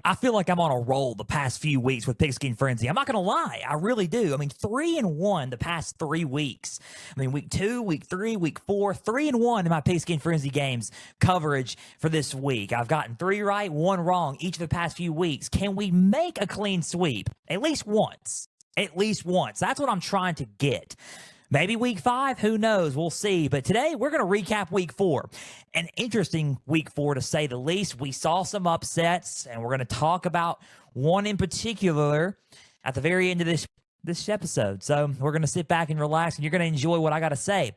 I feel like I'm on a roll the past few weeks with Pigskin Frenzy. I'm not going to lie. I really do. I mean, 3-1 the past 3 weeks. I mean, week 2, week 3, week 4, 3-1 in my Pigskin Frenzy games coverage for this week. I've gotten 3 right, 1 wrong each of the past few weeks. Can we make a clean sweep? At least once. At least once. That's what I'm trying to get. Maybe week 5, who knows? We'll see. But today, we're going to recap week 4. An interesting week 4, to say the least. We saw some upsets, and we're going to talk about one in particular at the very end of this episode. So we're going to sit back and relax, and you're going to enjoy what I got to say.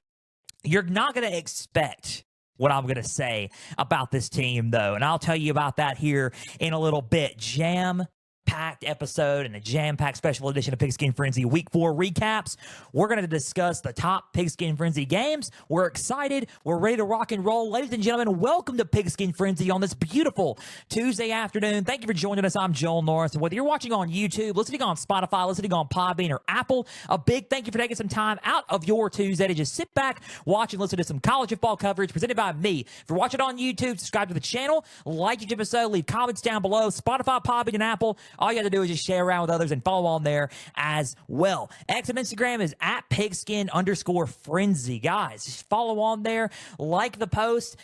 You're not going to expect what I'm going to say about this team, though, and I'll tell you about that here in a little bit. Jam-packed episode and a jam-packed special edition of Pigskin Frenzy Week 4 recaps. We're going to discuss the top Pigskin Frenzy games. We're excited. We're ready to rock and roll. Ladies and gentlemen, welcome to Pigskin Frenzy on this beautiful Tuesday afternoon. Thank you for joining us. I'm Joel Norris. And whether you're watching on YouTube, listening on Spotify, listening on Podbean or Apple, a big thank you for taking some time out of your Tuesday to just sit back, watch, and listen to some college football coverage presented by me. If you're watching on YouTube, subscribe to the channel, like each episode, leave comments down below. Spotify, Podbean, and Apple. All you have to do is just share around with others and follow on there as well. X and Instagram is at pigskin_frenzy. Guys, just follow on there, like the post,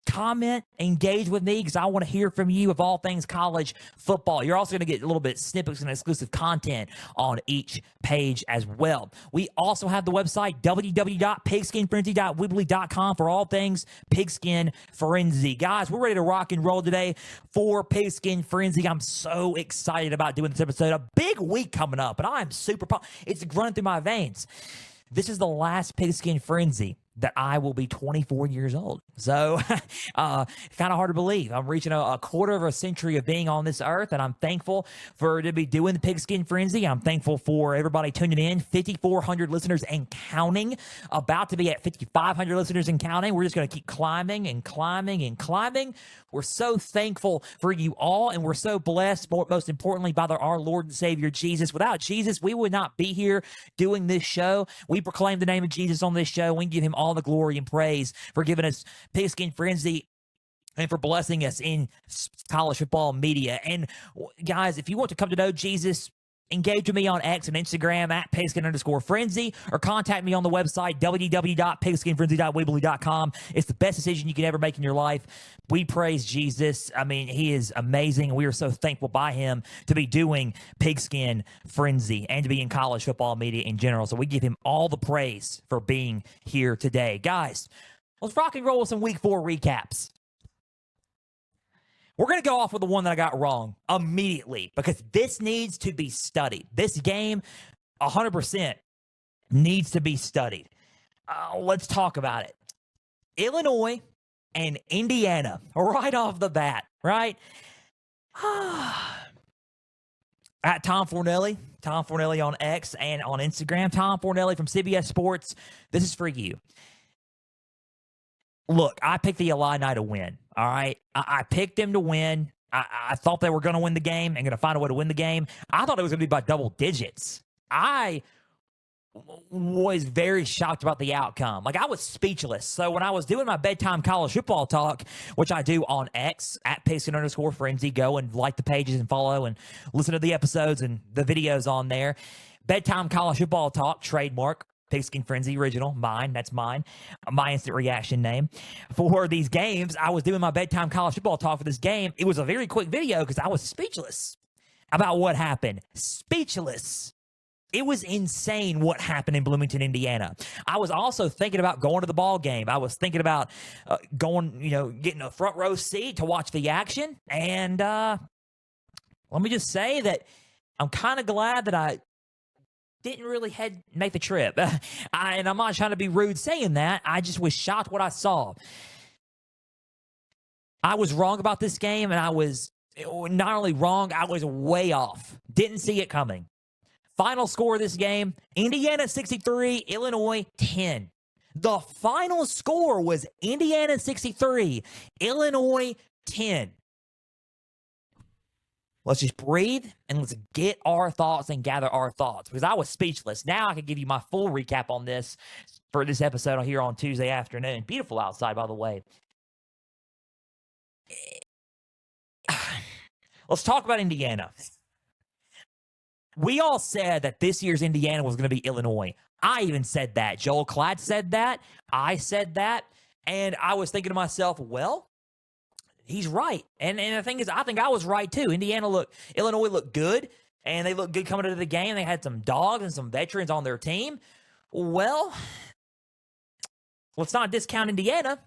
comment, engage with me, because I want to hear from you of all things college football. You're also going to get a little bit snippets and exclusive content on each page as well. We also have the website www.pigskinfrenzy.weebly.com for all things Pigskin Frenzy. Guys, we're ready to rock and roll today for Pigskin Frenzy. I'm so excited about doing this episode. A big week coming up, and I'm super pumped. It's running through my veins. This is the last Pigskin Frenzy that I will be 24 years old. So kind of hard to believe. I'm reaching a quarter of a century of being on this earth, and I'm thankful to be doing the Pigskin Frenzy. I'm thankful for everybody tuning in. 5,400 listeners and counting. About to be at 5,500 listeners and counting. We're just going to keep climbing and climbing and climbing. We're so thankful for you all, and we're so blessed, most importantly, by our Lord and Savior, Jesus. Without Jesus, we would not be here doing this show. We proclaim the name of Jesus on this show. We give him all the glory and praise for giving us Pigskin Frenzy and for blessing us in college football media. And guys, if you want to come to know Jesus, engage with me on X and Instagram at pigskin_frenzy, or contact me on the website www.pigskinfrenzy.weebly.com. It's the best decision you can ever make in your life. We praise Jesus. I mean, he is amazing. We are so thankful by him to be doing Pigskin Frenzy and to be in college football media in general. So we give him all the praise for being here today. Guys, let's rock and roll with some week 4 recaps. We're going to go off with the one that I got wrong immediately, because this needs to be studied. This game, 100%, needs to be studied. Let's talk about it. Illinois and Indiana, right off the bat, right? At Tom Fornelli on X and on Instagram. Tom Fornelli from CBS Sports, this is for you. Look, I picked the Illini to win, all right? I picked them to win. I thought they were going to win the game and going to find a way to win the game. I thought it was going to be by double digits. I was very shocked about the outcome. Like, I was speechless. So when I was doing my bedtime college football talk, which I do on X, at Pigskin_frenzy, go and like the pages and follow and listen to the episodes and the videos on there. Bedtime college football talk, trademark. Pigskin Frenzy original, mine, that's mine, my instant reaction name. For these games, I was doing my bedtime college football talk for this game. It was a very quick video because I was speechless about what happened. Speechless. It was insane what happened in Bloomington, Indiana. I was also thinking about going to the ball game. I was thinking about getting a front row seat to watch the action. And let me just say that I'm kind of glad that I didn't really make the trip. And I'm not trying to be rude saying that. I just was shocked what I saw. I was wrong about this game, and I was not only wrong, I was way off. Didn't see it coming. Final score of this game, Indiana 63, Illinois 10. The final score was Indiana 63, Illinois 10. Let's just breathe and let's get our thoughts and gather our thoughts, because I was speechless. Now I can give you my full recap on this for this episode here on Tuesday afternoon. Beautiful outside, by the way. Let's talk about Indiana. We all said that this year's Indiana was going to be Illinois. I even said that. Joel Klatt said that. I said that. And I was thinking to myself, well, he's right. And the thing is, I think I was right too. Illinois looked good, and they looked good coming into the game. They had some dogs and some veterans on their team. Well, let's not discount Indiana,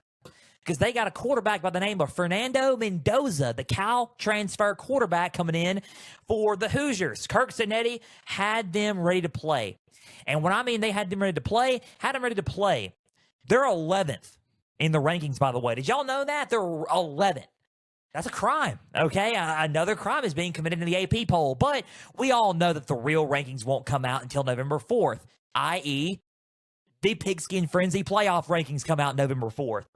because they got a quarterback by the name of Fernando Mendoza, the Cal transfer quarterback coming in for the Hoosiers. Kirk Cinetti had them ready to play. And when I mean they had them ready to play, they're 11th in the rankings, by the way. Did y'all know that? They're 11th. That's a crime, okay? Another crime is being committed in the AP poll. But we all know that the real rankings won't come out until November 4th, i.e., the Pigskin Frenzy playoff rankings come out November 4th.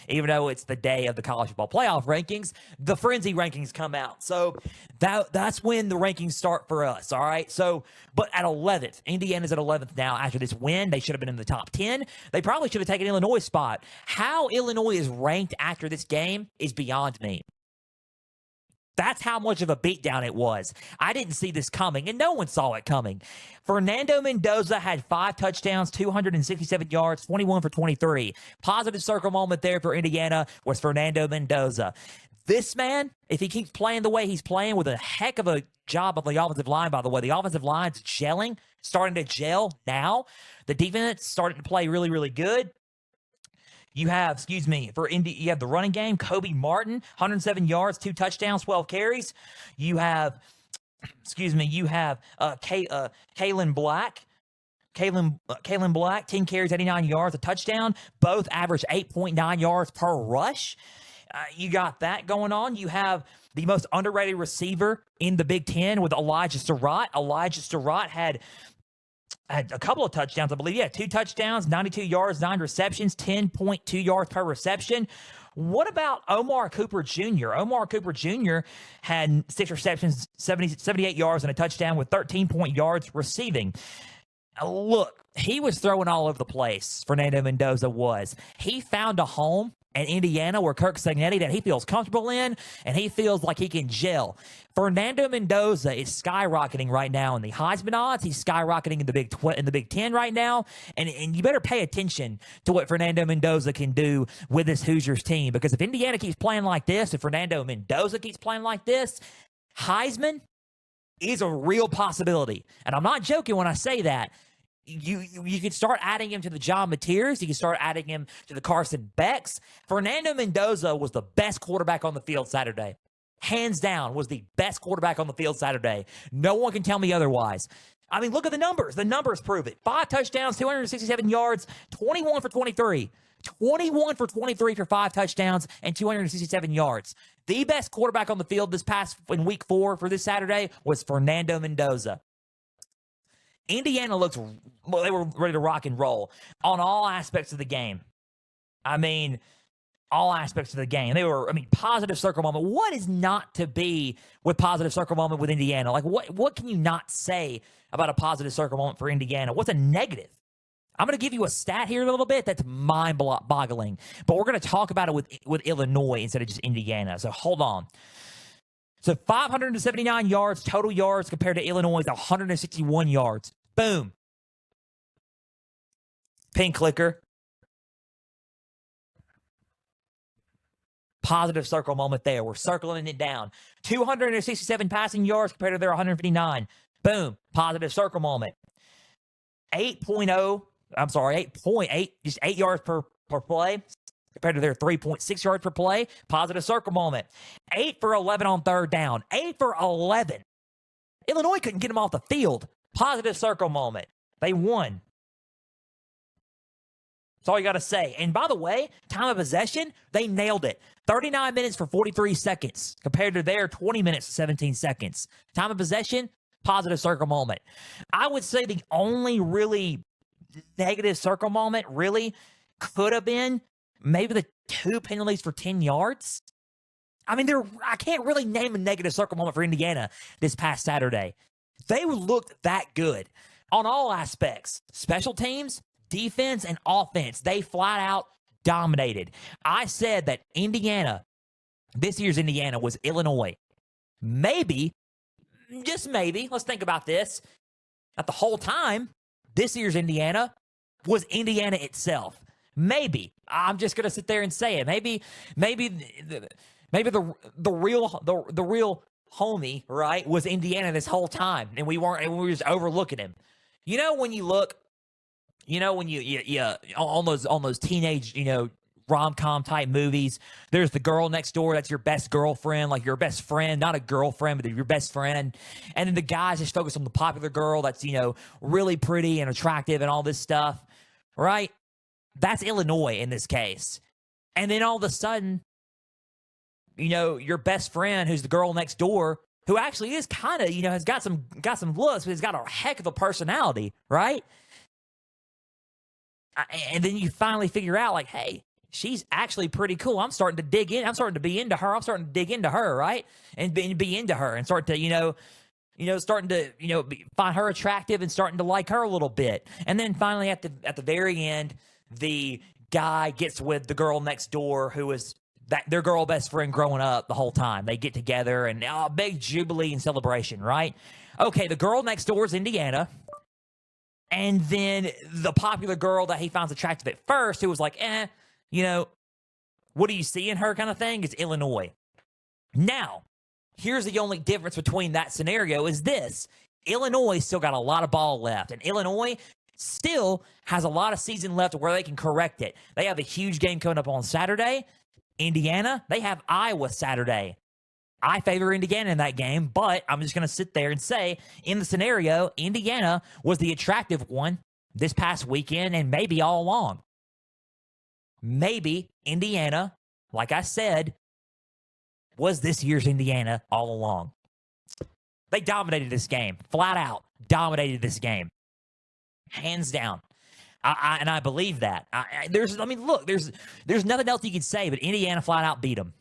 Even though it's the day of the college football playoff rankings, the Frenzy rankings come out. So that's when the rankings start for us, all right? So, but at 11th, Indiana's at 11th now. After this win, they should have been in the top 10. They probably should have taken Illinois' spot. How Illinois is ranked after this game is beyond me. That's how much of a beatdown it was. I didn't see this coming, and no one saw it coming. Fernando Mendoza had 5 touchdowns, 267 yards, 21 for 23. Positive circle moment there for Indiana was Fernando Mendoza. This man, if he keeps playing the way he's playing with a heck of a job of the offensive line, by the way, the offensive line's gelling, starting to gel now. The defense started to play really, really good. You have, you have the running game, Kobe Martin, 107 yards, 2 touchdowns, 12 carries. You have, Kalen Black, 10 carries, 89 yards, a touchdown. Both average 8.9 yards per rush. You got that going on. You have the most underrated receiver in the Big Ten with Elijah Surratt. Elijah Surratt had a couple of touchdowns, I believe. Yeah, 2 touchdowns, 92 yards, 9 receptions, 10.2 yards per reception. What about Omar Cooper Jr.? Omar Cooper Jr. had 6 receptions, 78 yards, and a touchdown with 13 yards receiving. Look, he was throwing all over the place, Fernando Mendoza was. He found a home in Indiana where Kirk Cinetti that he feels comfortable in, and he feels like he can gel. Fernando Mendoza is skyrocketing right now in the Heisman odds. He's skyrocketing in the Big Ten right now, and you better pay attention to what Fernando Mendoza can do with this Hoosiers team, because if Indiana keeps playing like this, if Fernando Mendoza keeps playing like this, Heisman is a real possibility. And I'm not joking when I say that. You could start adding him to the John Mateers. You can start adding him to the Carson Becks. Fernando Mendoza was the best quarterback on the field Saturday. Hands down, was the best quarterback on the field Saturday. No one can tell me otherwise. I mean, look at the numbers. The numbers prove it. 5 touchdowns, 267 yards, 21 for 23. 21 for 23 for 5 touchdowns and 267 yards. The best quarterback on the field in week 4 for this Saturday was Fernando Mendoza. Indiana they were ready to rock and roll on all aspects of the game. I mean, all aspects of the game. Positive circle moment. What is not to be with positive circle moment with Indiana? Like, what can you not say about a positive circle moment for Indiana? What's a negative? I'm going to give you a stat here a little bit that's mind-boggling, but we're going to talk about it with Illinois instead of just Indiana. So hold on. So 579 yards, total yards, compared to Illinois' 161 yards. Boom. Pin clicker. Positive circle moment there. We're circling it down. 267 passing yards compared to their 159. Boom. Positive circle moment. 8.8, just 8 yards per play compared to their 3.6 yards per play. Positive circle moment. 8 for 11 on third down. 8 for 11. Illinois couldn't get them off the field. Positive circle moment. They won. That's all you got to say. And by the way, time of possession, they nailed it. 39 minutes for 43 seconds compared to their 20 minutes for 17 seconds. Time of possession, positive circle moment. I would say the only really negative circle moment really could have been maybe the 2 penalties for 10 yards. I mean, I can't really name a negative circle moment for Indiana this past Saturday. They looked that good on all aspects. Special teams, defense, and offense. They flat out dominated. I said that this year's Indiana was Illinois. maybe, just maybe, let's think about this, that the whole time, this year's Indiana was Indiana itself. Maybe. I'm just gonna sit there and say it. Maybe the real homie, right, was Indiana this whole time, and we were just overlooking him. You know, when you look, when you on those teenage, rom-com type movies, there's the girl next door that's your best girlfriend, like your best friend, not a girlfriend, but your best friend. And then the guys just focus on the popular girl that's, really pretty and attractive and all this stuff, right? That's Illinois in this case. And then all of a sudden, your best friend, who's the girl next door, who actually is kind of, has got some looks, but has got a heck of a personality, right? And then you finally figure out, like, hey, she's actually pretty cool. I'm starting to dig in. I'm starting to be into her. I'm starting to dig into her, right? And be into her and start to, starting to, find her attractive and starting to like her a little bit. And then finally at the very end, the guy gets with the girl next door who is their girl best friend growing up the whole time. They get together and big jubilee and celebration, right? Okay, the girl next door is Indiana. And then the popular girl that he finds attractive at first, who was like, what do you see in her kind of thing, is Illinois. Now, here's the only difference between that scenario is this. Illinois still got a lot of ball left, and Illinois still has a lot of season left where they can correct it. They have a huge game coming up on Saturday. Indiana, they have Iowa Saturday. I favor Indiana in that game, but I'm just going to sit there and say, in the scenario, Indiana was the attractive one this past weekend and maybe all along. Maybe Indiana, like I said, was this year's Indiana all along. They dominated this game, flat out dominated this game, hands down. I believe that. There's nothing else you can say, but Indiana flat out beat them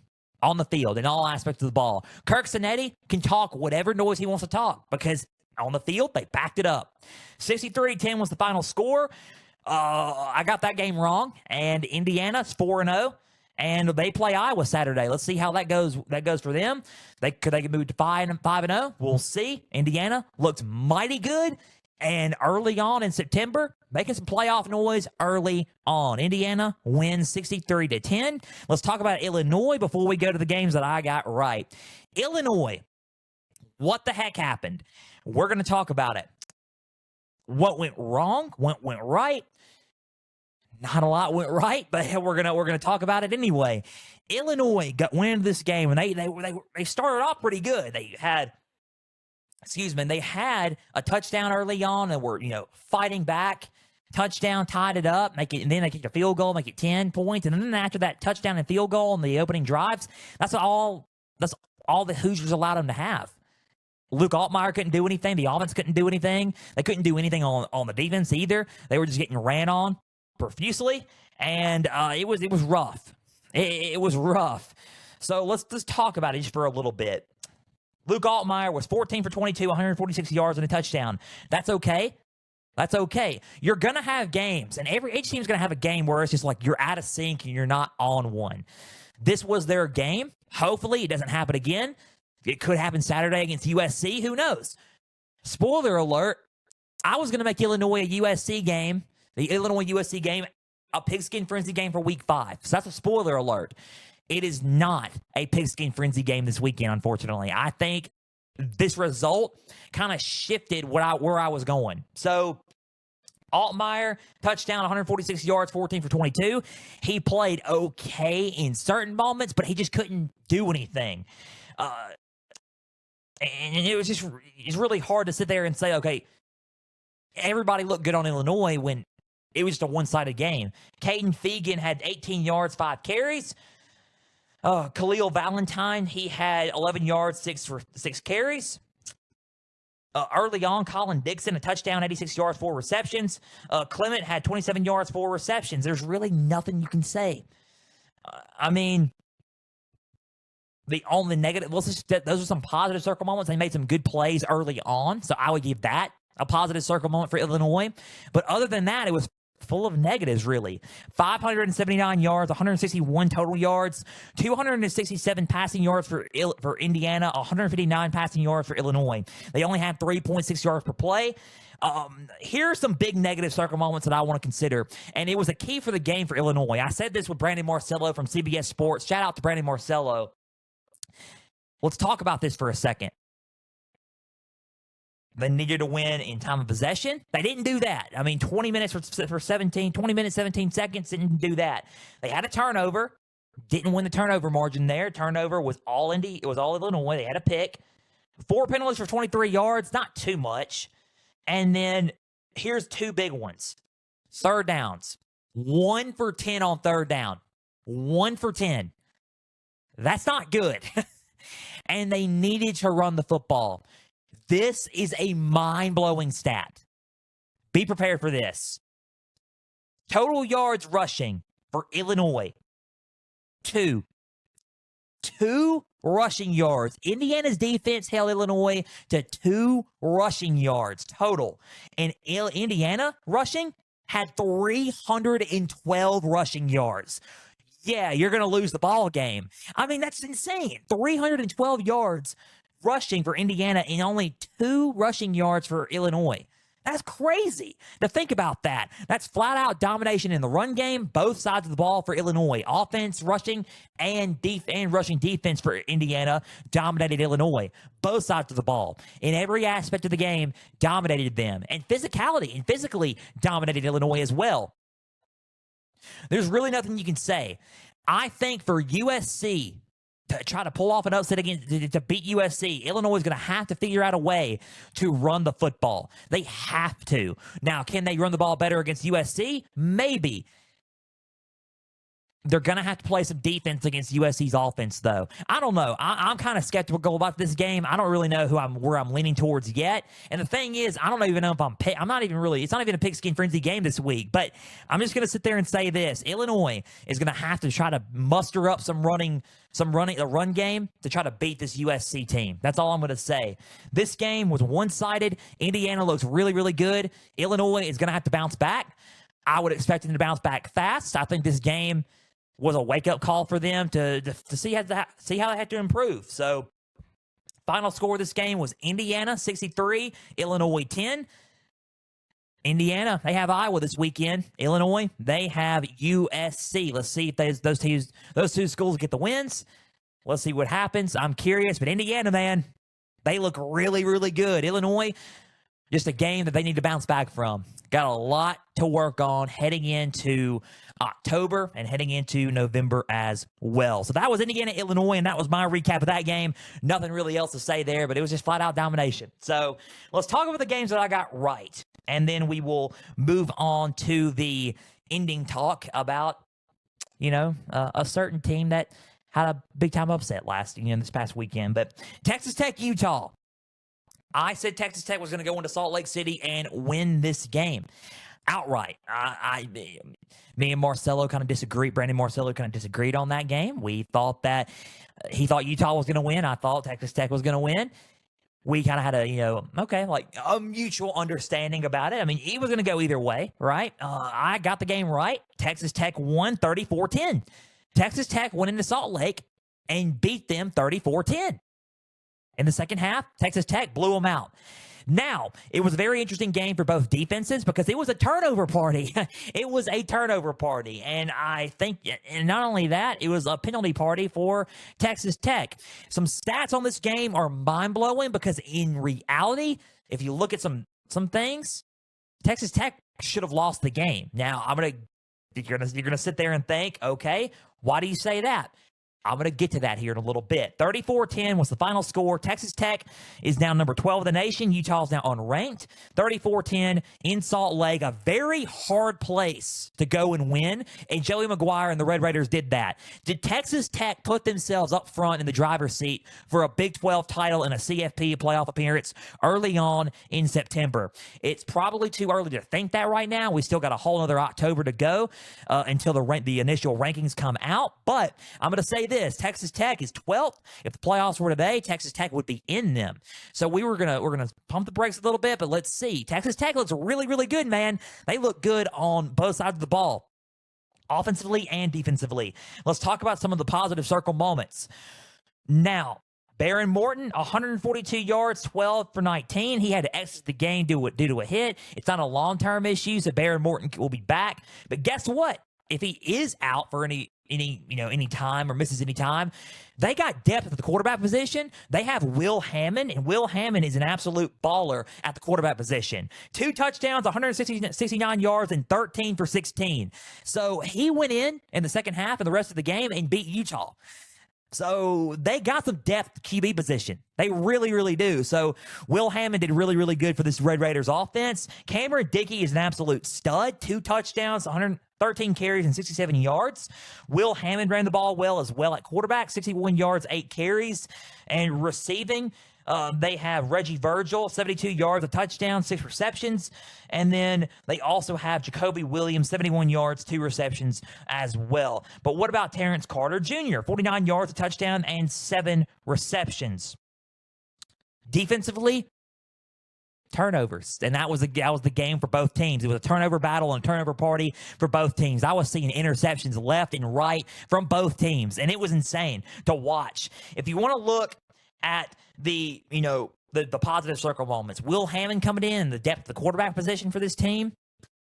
on the field in all aspects of the ball. Kirk Cinetti can talk whatever noise he wants to talk because on the field, they backed it up. 63-10 was the final score. I got that game wrong, and Indiana's 4-0, and they play Iowa Saturday. Let's see how that goes. That goes for them. They could move to 5-0. We'll see. Indiana looks mighty good, and early on in September, making some playoff noise early on. Indiana wins 63-10. Let's talk about Illinois before we go to the games that I got right. Illinois, what the heck happened? We're going to talk about it. What went wrong? What went right? Not a lot went right, but we're gonna talk about it anyway. Illinois went into this game, and they started off pretty good. They had a touchdown early on, and were fighting back. Touchdown, tied it up, and then they kicked a field goal, make it 10 points, and then after that touchdown and field goal in the opening drives, that's all the Hoosiers allowed them to have. Luke Altmaier couldn't do anything. The offense couldn't do anything. They couldn't do anything on the defense either. They were just getting ran on profusely, and it was rough. It was rough. So let's talk about it just for a little bit. Luke Altmaier was 14 for 22, 146 yards and a touchdown. That's okay. That's okay. You're going to have games, and each team's going to have a game where it's just like you're out of sync and you're not on one. This was their game. Hopefully it doesn't happen again. It could happen Saturday against USC. Who knows? Spoiler alert, I was going to make Illinois a USC game, the Illinois-USC game, a Pigskin Frenzy game for Week 5. So that's a spoiler alert. It is not a Pigskin Frenzy game this weekend, unfortunately. I think this result kind of shifted where I was going. So Altmaier, touchdown, 146 yards, 14 for 22. He played okay in certain moments, but he just couldn't do anything. And it's really hard to sit there and say, okay, everybody looked good on Illinois when it was just a one-sided game. Caden Fegan had 18 yards, 5 carries. Khalil Valentine, he had 11 yards, 6 carries. Early on, Colin Dixon, a touchdown, 86 yards, 4 receptions. Clement had 27 yards, 4 receptions. There's really nothing you can say. The only negative, those are some positive circle moments. They made some good plays early on, so I would give that a positive circle moment for Illinois. But other than that, it was full of negatives, really. 579 yards, 161 total yards, 267 passing yards for Indiana, 159 passing yards for Illinois. They only had 3.6 yards per play. Here are some big negative circle moments that I want to consider, and it was a key for the game for Illinois. I said this with Brandon Marcello from CBS Sports. Shout out to Brandon Marcello. Let's talk about this for a second. They needed to win in time of possession. They didn't do that. I mean, 20 minutes for 20 minutes, 17 seconds, didn't do that. They had a turnover, didn't win the turnover margin there. Turnover was all it was all Illinois. They had a pick. 4 penalties for 23 yards, not too much. And then here's 2 big ones. Third downs. 1 for 10 on third down. 1 for 10. That's not good. And they needed to run the football. This is a mind-blowing stat. Be prepared for this. Total yards rushing for Illinois. 2. 2 rushing yards. Indiana's defense held Illinois to 2 rushing yards total. And Indiana rushing had 312 rushing yards. Yeah, you're going to lose the ball game. I mean, that's insane. 312 yards rushing for Indiana and only 2 rushing yards for Illinois. That's crazy to think about that. That's flat out domination in the run game, both sides of the ball for Illinois. Offense, rushing, and rushing defense for Indiana dominated Illinois. Both sides of the ball. In every aspect of the game, dominated them. And physicality and physically dominated Illinois as well. There's really nothing you can say. I think for USC to try to pull off an upset against to beat USC, Illinois is going to have to figure out a way to run the football. They have to. Now, can they run the ball better against USC? Maybe. They're going to have to play some defense against USC's offense, though. I don't know. I'm kind of skeptical about this game. I don't really know where I'm leaning towards yet. And the thing is, I don't even know if I'm not even really, it's not even a Pigskin Frenzy game this week. But I'm just going to sit there and say this. Illinois is going to have to try to muster up a run game to try to beat this USC team. That's all I'm going to say. This game was one-sided. Indiana looks really, really good. Illinois is going to have to bounce back. I would expect them to bounce back fast. I think this game was a wake-up call for them to see how they had to improve. So, final score of this game was Indiana 63, Illinois 10. Indiana, they have Iowa this weekend. Illinois, they have USC. Let's see if those two schools get the wins. Let's see what happens. I'm curious, but Indiana, man, they look really, really good. Illinois, just a game that they need to bounce back from. Got a lot to work on heading into October and heading into November as well. So that was Indiana, Illinois, and that was my recap of that game. Nothing really else to say there, but it was just flat out domination. So let's talk about the games that I got right, and then we will move on to the ending talk about, a certain team that had a big-time upset this past weekend. But Texas Tech, Utah. I said Texas Tech was going to go into Salt Lake City and win this game outright. Me and Marcello kind of disagreed. Brandon Marcello kind of disagreed on that game. We thought that he thought Utah was going to win. I thought Texas Tech was going to win. We kind of had a mutual understanding about it. I mean, he was going to go either way, right? I got the game right. Texas Tech won 34-10. Texas Tech went into Salt Lake and beat them 34-10. In the second half, Texas Tech blew them out. Now, it was a very interesting game for both defenses because it was a turnover party. It was a turnover party. And I think, and not only that, it was a penalty party for Texas Tech. Some stats on this game are mind-blowing because in reality, if you look at some things, Texas Tech should have lost the game. Now, you're gonna sit there and think, okay, why do you say that? I'm going to get to that here in a little bit. 34-10 was the final score. Texas Tech is now number 12 of the nation. Utah is now unranked. 34-10 in Salt Lake, a very hard place to go and win, and Joey McGuire and the Red Raiders did that. Did Texas Tech put themselves up front in the driver's seat for a Big 12 title and a CFP playoff appearance early on in September? It's probably too early to think that right now. We still got a whole other October to go until the initial rankings come out, but I'm going to say this. this. Texas Tech is 12th. If the playoffs were today, Texas Tech would be in them. So we're gonna pump the brakes a little bit, but let's see. Texas Tech looks really, really good, man. They look good on both sides of the ball, offensively and defensively. Let's talk about some of the positive circle moments. Now, Baron Morton, 142 yards, 12 for 19. He had to exit the game due to a hit. It's not a long-term issue, so Baron Morton will be back. But guess what? If he is out for any time or misses any time, they got depth at the quarterback position. They have Will Hammond, and Will Hammond is an absolute baller at the quarterback position. 2 touchdowns, 169 yards, and 13 for 16. So he went in the second half and the rest of the game and beat Utah. So they got some depth QB position. They really, really do. So Will Hammond did really, really good for this Red Raiders offense. Cameron Dickey is an absolute stud. 2 touchdowns, 113 carries, and 67 yards. Will Hammond ran the ball well as well at quarterback, 61 yards, 8 carries. And receiving, they have Reggie Virgil, 72 yards, a touchdown, 6 receptions. And then they also have Jacoby Williams, 71 yards, 2 receptions as well. But what about Terrence Carter Jr., 49 yards, a touchdown, and 7 receptions? Defensively, turnovers. And that was the game for both teams. It was a turnover battle and a turnover party for both teams. I was seeing interceptions left and right from both teams, and it was insane to watch. If you want to look at the positive circle moments, Will Hammond coming in, the depth of the quarterback position for this team,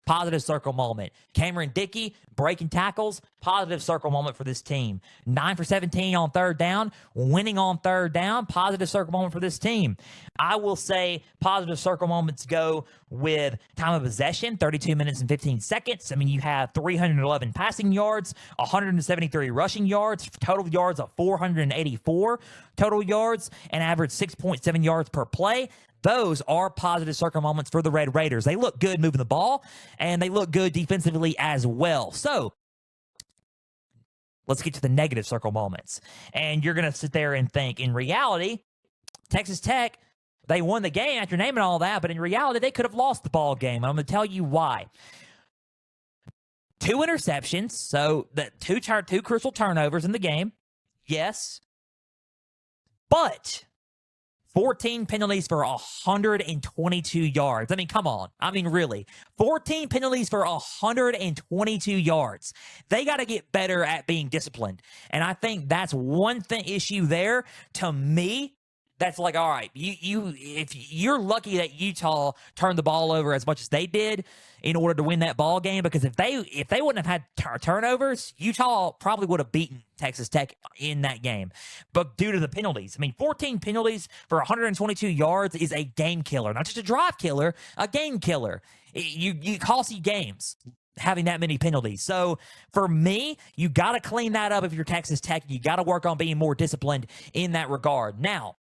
positive circle moment. Cameron Dickey breaking tackles, positive circle moment for this team. 9 for 17 on third down, winning on third down, positive circle moment for this team. I will say positive circle moments go with time of possession, 32 minutes and 15 seconds. I mean, you have 311 passing yards, 173 rushing yards, total yards of 484 total yards, and average 6.7 yards per play. Those are positive circle moments for the Red Raiders. They look good moving the ball, and they look good defensively as well. So let's get to the negative circle moments. And you're going to sit there and think, in reality, Texas Tech, they won the game after naming all that, but in reality, they could have lost the ball game. I'm going to tell you why. 2 interceptions, so two crucial turnovers in the game. Yes. But 14 penalties for 122 yards. I mean, come on. I mean, really. 14 penalties for 122 yards. They got to get better at being disciplined. And I think that's one issue there. To me, that's like, all right, if you're lucky that Utah turned the ball over as much as they did in order to win that ball game, because if they wouldn't have had turnovers, Utah probably would have beaten Texas Tech in that game. But due to the penalties, I mean, 14 penalties for 122 yards is a game killer, not just a drive killer, a game killer. You cost you games having that many penalties. So for me, you got to clean that up if you're Texas Tech. You got to work on being more disciplined in that regard. Now,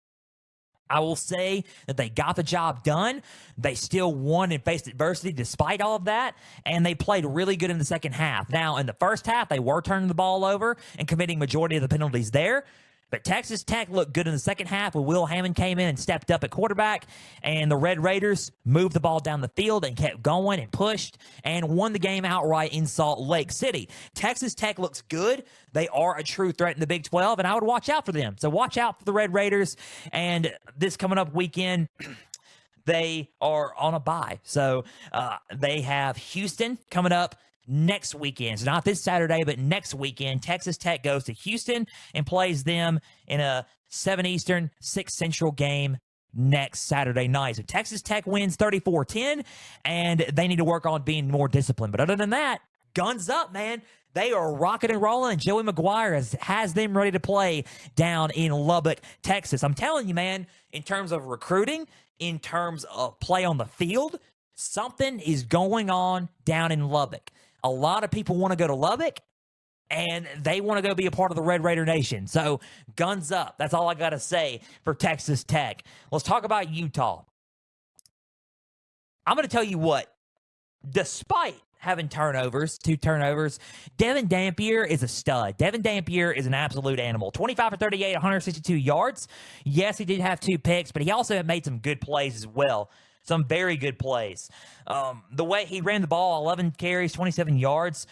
I will say that they got the job done. They still won and faced adversity despite all of that, and they played really good in the second half. Now, in the first half, they were turning the ball over and committing majority of the penalties there. But Texas Tech looked good in the second half when Will Hammond came in and stepped up at quarterback, and the Red Raiders moved the ball down the field and kept going and pushed and won the game outright in Salt Lake City. Texas Tech looks good. They are a true threat in the Big 12, and I would watch out for them. So watch out for the Red Raiders, and this coming up weekend, they are on a bye. So they have Houston coming up next weekend. So not this Saturday, but next weekend. Texas Tech goes to Houston and plays them in a 7 Eastern, 6 Central game next Saturday night. So Texas Tech wins 34-10, and they need to work on being more disciplined. But other than that, guns up, man. They are rocking and rolling. Joey McGuire has them ready to play down in Lubbock, Texas. I'm telling you, man, in terms of recruiting, in terms of play on the field, something is going on down in Lubbock. A lot of people want to go to Lubbock, and they want to go be a part of the Red Raider Nation. So, guns up. That's all I got to say for Texas Tech. Let's talk about Utah. I'm going to tell you what, despite having two turnovers, Devin Dampier is a stud. Devin Dampier is an absolute animal. 25 for 38, 162 yards. Yes, he did have 2 picks, but he also made some good plays as well. Some very good plays. The way he ran the ball, 11 carries, 27 yards.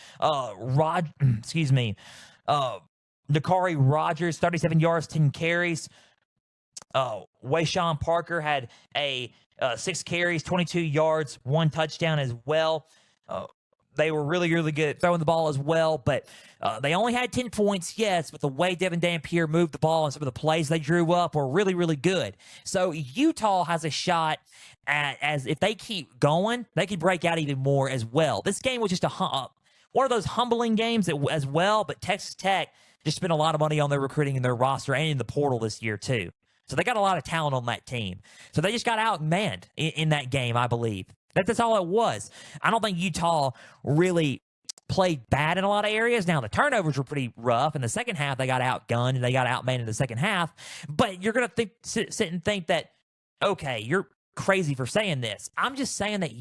Nakari Rogers, 37 yards, 10 carries. Wayshawn Parker had a 6 carries, 22 yards, 1 touchdown as well. They were really, really good at throwing the ball as well, but they only had 10 points, yes, but the way Devin Dampier moved the ball and some of the plays they drew up were really, really good. So Utah has a shot as if they keep going, they could break out even more as well. This game was just one of those humbling games as well, but Texas Tech just spent a lot of money on their recruiting and their roster and in the portal this year too. So they got a lot of talent on that team. So they just got outmanned in that game, I believe. That's all it was. I don't think Utah really played bad in a lot of areas. Now, the turnovers were pretty rough. In the second half, they got outgunned and they got outmanned in the second half. But you're going to sit and think that, okay, you're crazy for saying this. I'm just saying that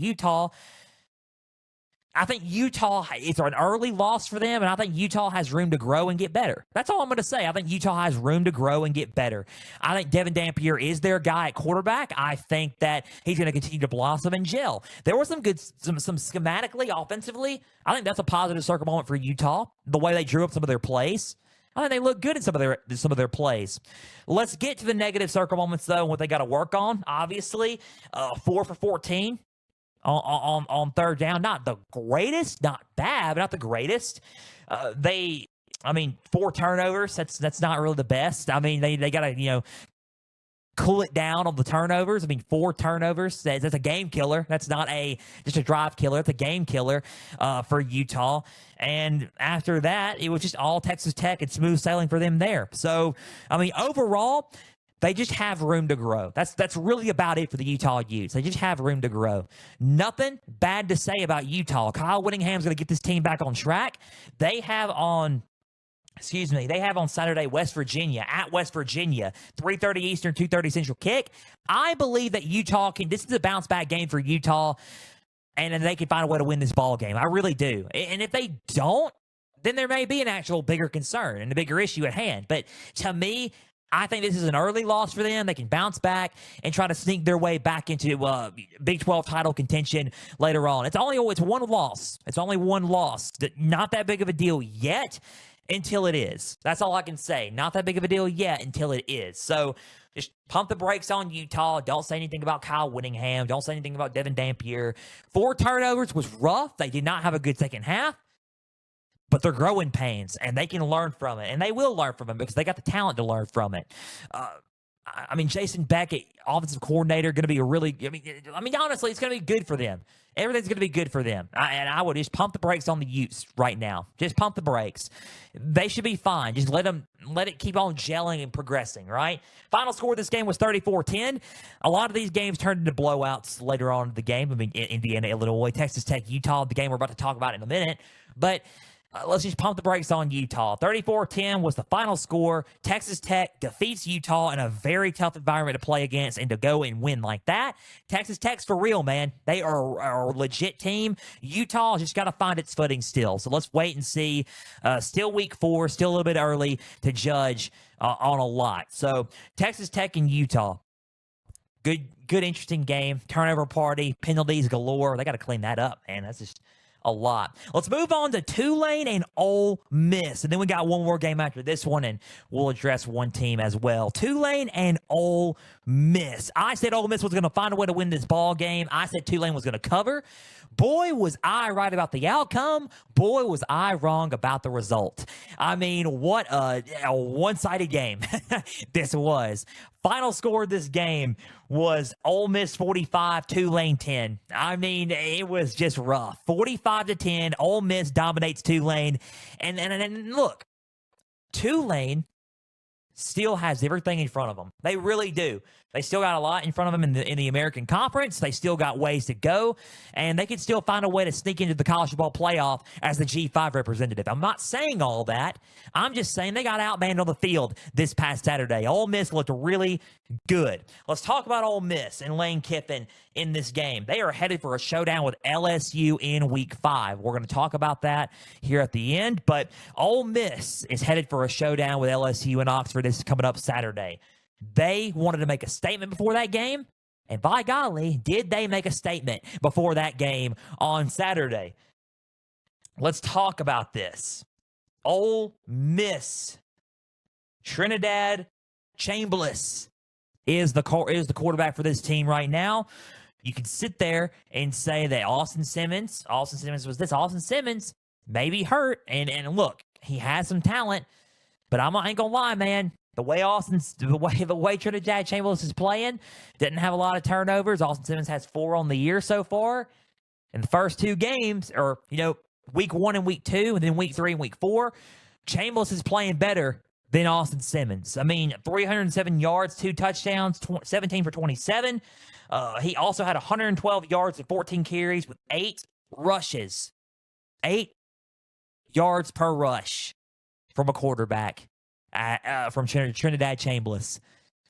I think Utah, it's an early loss for them, and I think Utah has room to grow and get better. That's all I'm going to say. I think Utah has room to grow and get better. I think Devin Dampier is their guy at quarterback. I think that he's going to continue to blossom and gel. There was some schematically, offensively. I think that's a positive circle moment for Utah, the way they drew up some of their plays. I think they look good in some of their plays. Let's get to the negative circle moments, though, and what they got to work on. Obviously, 4 for 14. On third down, not the greatest, not bad, but not the greatest. 4 turnovers. That's not really the best. I mean, they gotta cool it down on the turnovers. 4 turnovers. That's a game killer. That's not just a drive killer. It's a game killer for Utah. And after that, it was just all Texas Tech and smooth sailing for them there. So, overall, they just have room to grow. That's really about it for the Utah Utes. They just have room to grow. Nothing bad to say about Utah. Kyle Whittingham's going to get this team back on track. They have on Saturday West Virginia, at West Virginia, 3:30 Eastern, 2:30 Central kick. I believe that this is a bounce back game for Utah, and they can find a way to win this ball game. I really do. And if they don't, then there may be an actual bigger concern and a bigger issue at hand. But to me, I think this is an early loss for them. They can bounce back and try to sneak their way back into Big 12 title contention later on. It's one loss. It's only one loss. Not that big of a deal yet until it is. That's all I can say. Not that big of a deal yet until it is. So just pump the brakes on Utah. Don't say anything about Kyle Whittingham. Don't say anything about Devin Dampier. 4 turnovers was rough. They did not have a good second half. But they're growing pains, and they can learn from it, and they will learn from it because they got the talent to learn from it. Jason Beckett, offensive coordinator, going to be honestly, it's going to be good for them. Everything's going to be good for them. And I would just pump the brakes on the Utes right now. Just pump the brakes. They should be fine. Just let it keep on gelling and progressing, right? Final score of this game was 34-10. A lot of these games turned into blowouts later on in the game. Indiana, Illinois, Texas Tech, Utah, the game we're about to talk about in a minute. But let's just pump the brakes on Utah. 34-10 was the final score. Texas Tech defeats Utah in a very tough environment to play against, and to go and win like that. Texas Tech's for real, man. They are a legit team. Utah just got to find its footing still. So let's wait and see. Still week 4, still a little bit early to judge on a lot. So Texas Tech and Utah. Good, interesting game. Turnover party, penalties galore. They got to clean that up, man. That's just a lot. Let's move on to Tulane and Ole Miss. And then we got one more game after this one, and we'll address one team as well. Tulane and Ole Miss. I said Ole Miss was going to find a way to win this ball game. I said Tulane was going to cover. Boy, was I right about the outcome. Boy, was I wrong about the result. What a one-sided game this was. Final score of this game was Ole Miss 45, Tulane 10. It was just rough. 45-10, Ole Miss dominates Tulane. And look, Tulane still has everything in front of them. They really do. They still got a lot in front of them in the American Conference. They still got ways to go, and they can still find a way to sneak into the college football playoff as the G5 representative. I'm not saying all that. I'm just saying they got outmanned on the field this past Saturday. Ole Miss looked really good. Let's talk about Ole Miss and Lane Kiffin in this game. They are headed for a showdown with LSU in Week 5. We're going to talk about that here at the end, but Ole Miss is headed for a showdown with LSU in Oxford. This is coming up Saturday. They wanted to make a statement before that game, and by golly, did they make a statement before that game on Saturday. Let's talk about this. Ole Miss Trinidad Chambliss is the quarterback for this team right now. You can sit there and say that Austin Simmons may be hurt. And look, he has some talent, but I ain't gonna lie, man. The way Trinidad Chambliss is playing, didn't have a lot of turnovers. Austin Simmons has 4 on the year so far. In the first 2 games, or week 1 and week 2, and then week 3 and week 4, Chambliss is playing better than Austin Simmons. I mean, 307 yards, 2 touchdowns, 17 for 27. He also had 112 yards and 14 carries with 8 rushes. 8 yards per rush from a quarterback from Trinidad Chambliss.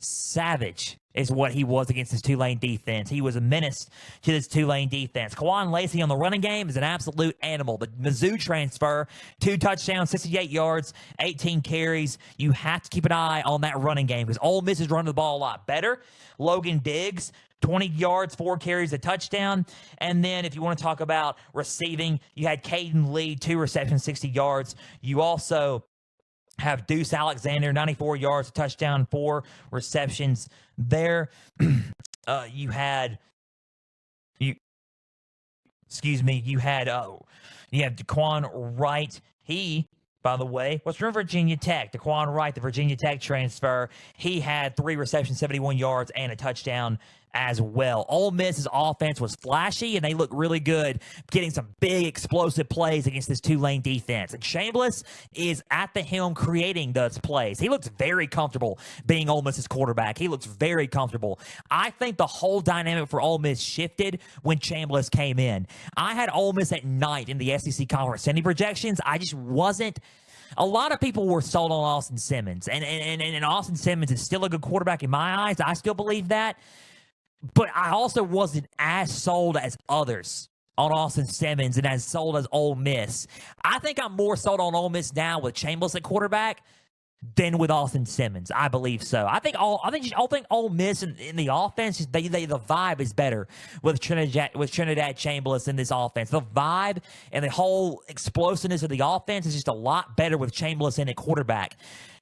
Savage is what he was against this Tulane defense. He was a menace to this Tulane defense. Kawan Lacey on the running game is an absolute animal. The Mizzou transfer, 2 touchdowns, 68 yards, 18 carries. You have to keep an eye on that running game because Ole Miss is running the ball a lot better. Logan Diggs, 20 yards, 4 carries, a touchdown. And then if you want to talk about receiving, you had Caden Lee, 2 receptions, 60 yards. You also have Deuce Alexander, 94 yards, a touchdown, 4 receptions there. You had Daquan Wright. He, by the way, was from Virginia Tech. Daquan Wright, the Virginia Tech transfer. He had 3 receptions, 71 yards, and a touchdown as well. Ole Miss's offense was flashy, and they look really good, getting some big explosive plays against this Tulane defense. And Chambliss is at the helm creating those plays. He looks very comfortable being Ole Miss's quarterback. He looks very comfortable. I think the whole dynamic for Ole Miss shifted when Chambliss came in. I had Ole Miss at night in the SEC Conference Standing projections. I just wasn't. A lot of people were sold on Austin Simmons, and Austin Simmons is still a good quarterback in my eyes. I still believe that. But I also wasn't as sold as others on Austin Simmons and as sold as Ole Miss. I think I'm more sold on Ole Miss now with Chambliss at quarterback than with Austin Simmons. I believe so. I think Ole Miss in the offense, the vibe is better with Trinidad Chambliss in this offense. The vibe and the whole explosiveness of the offense is just a lot better with Chambliss in at quarterback.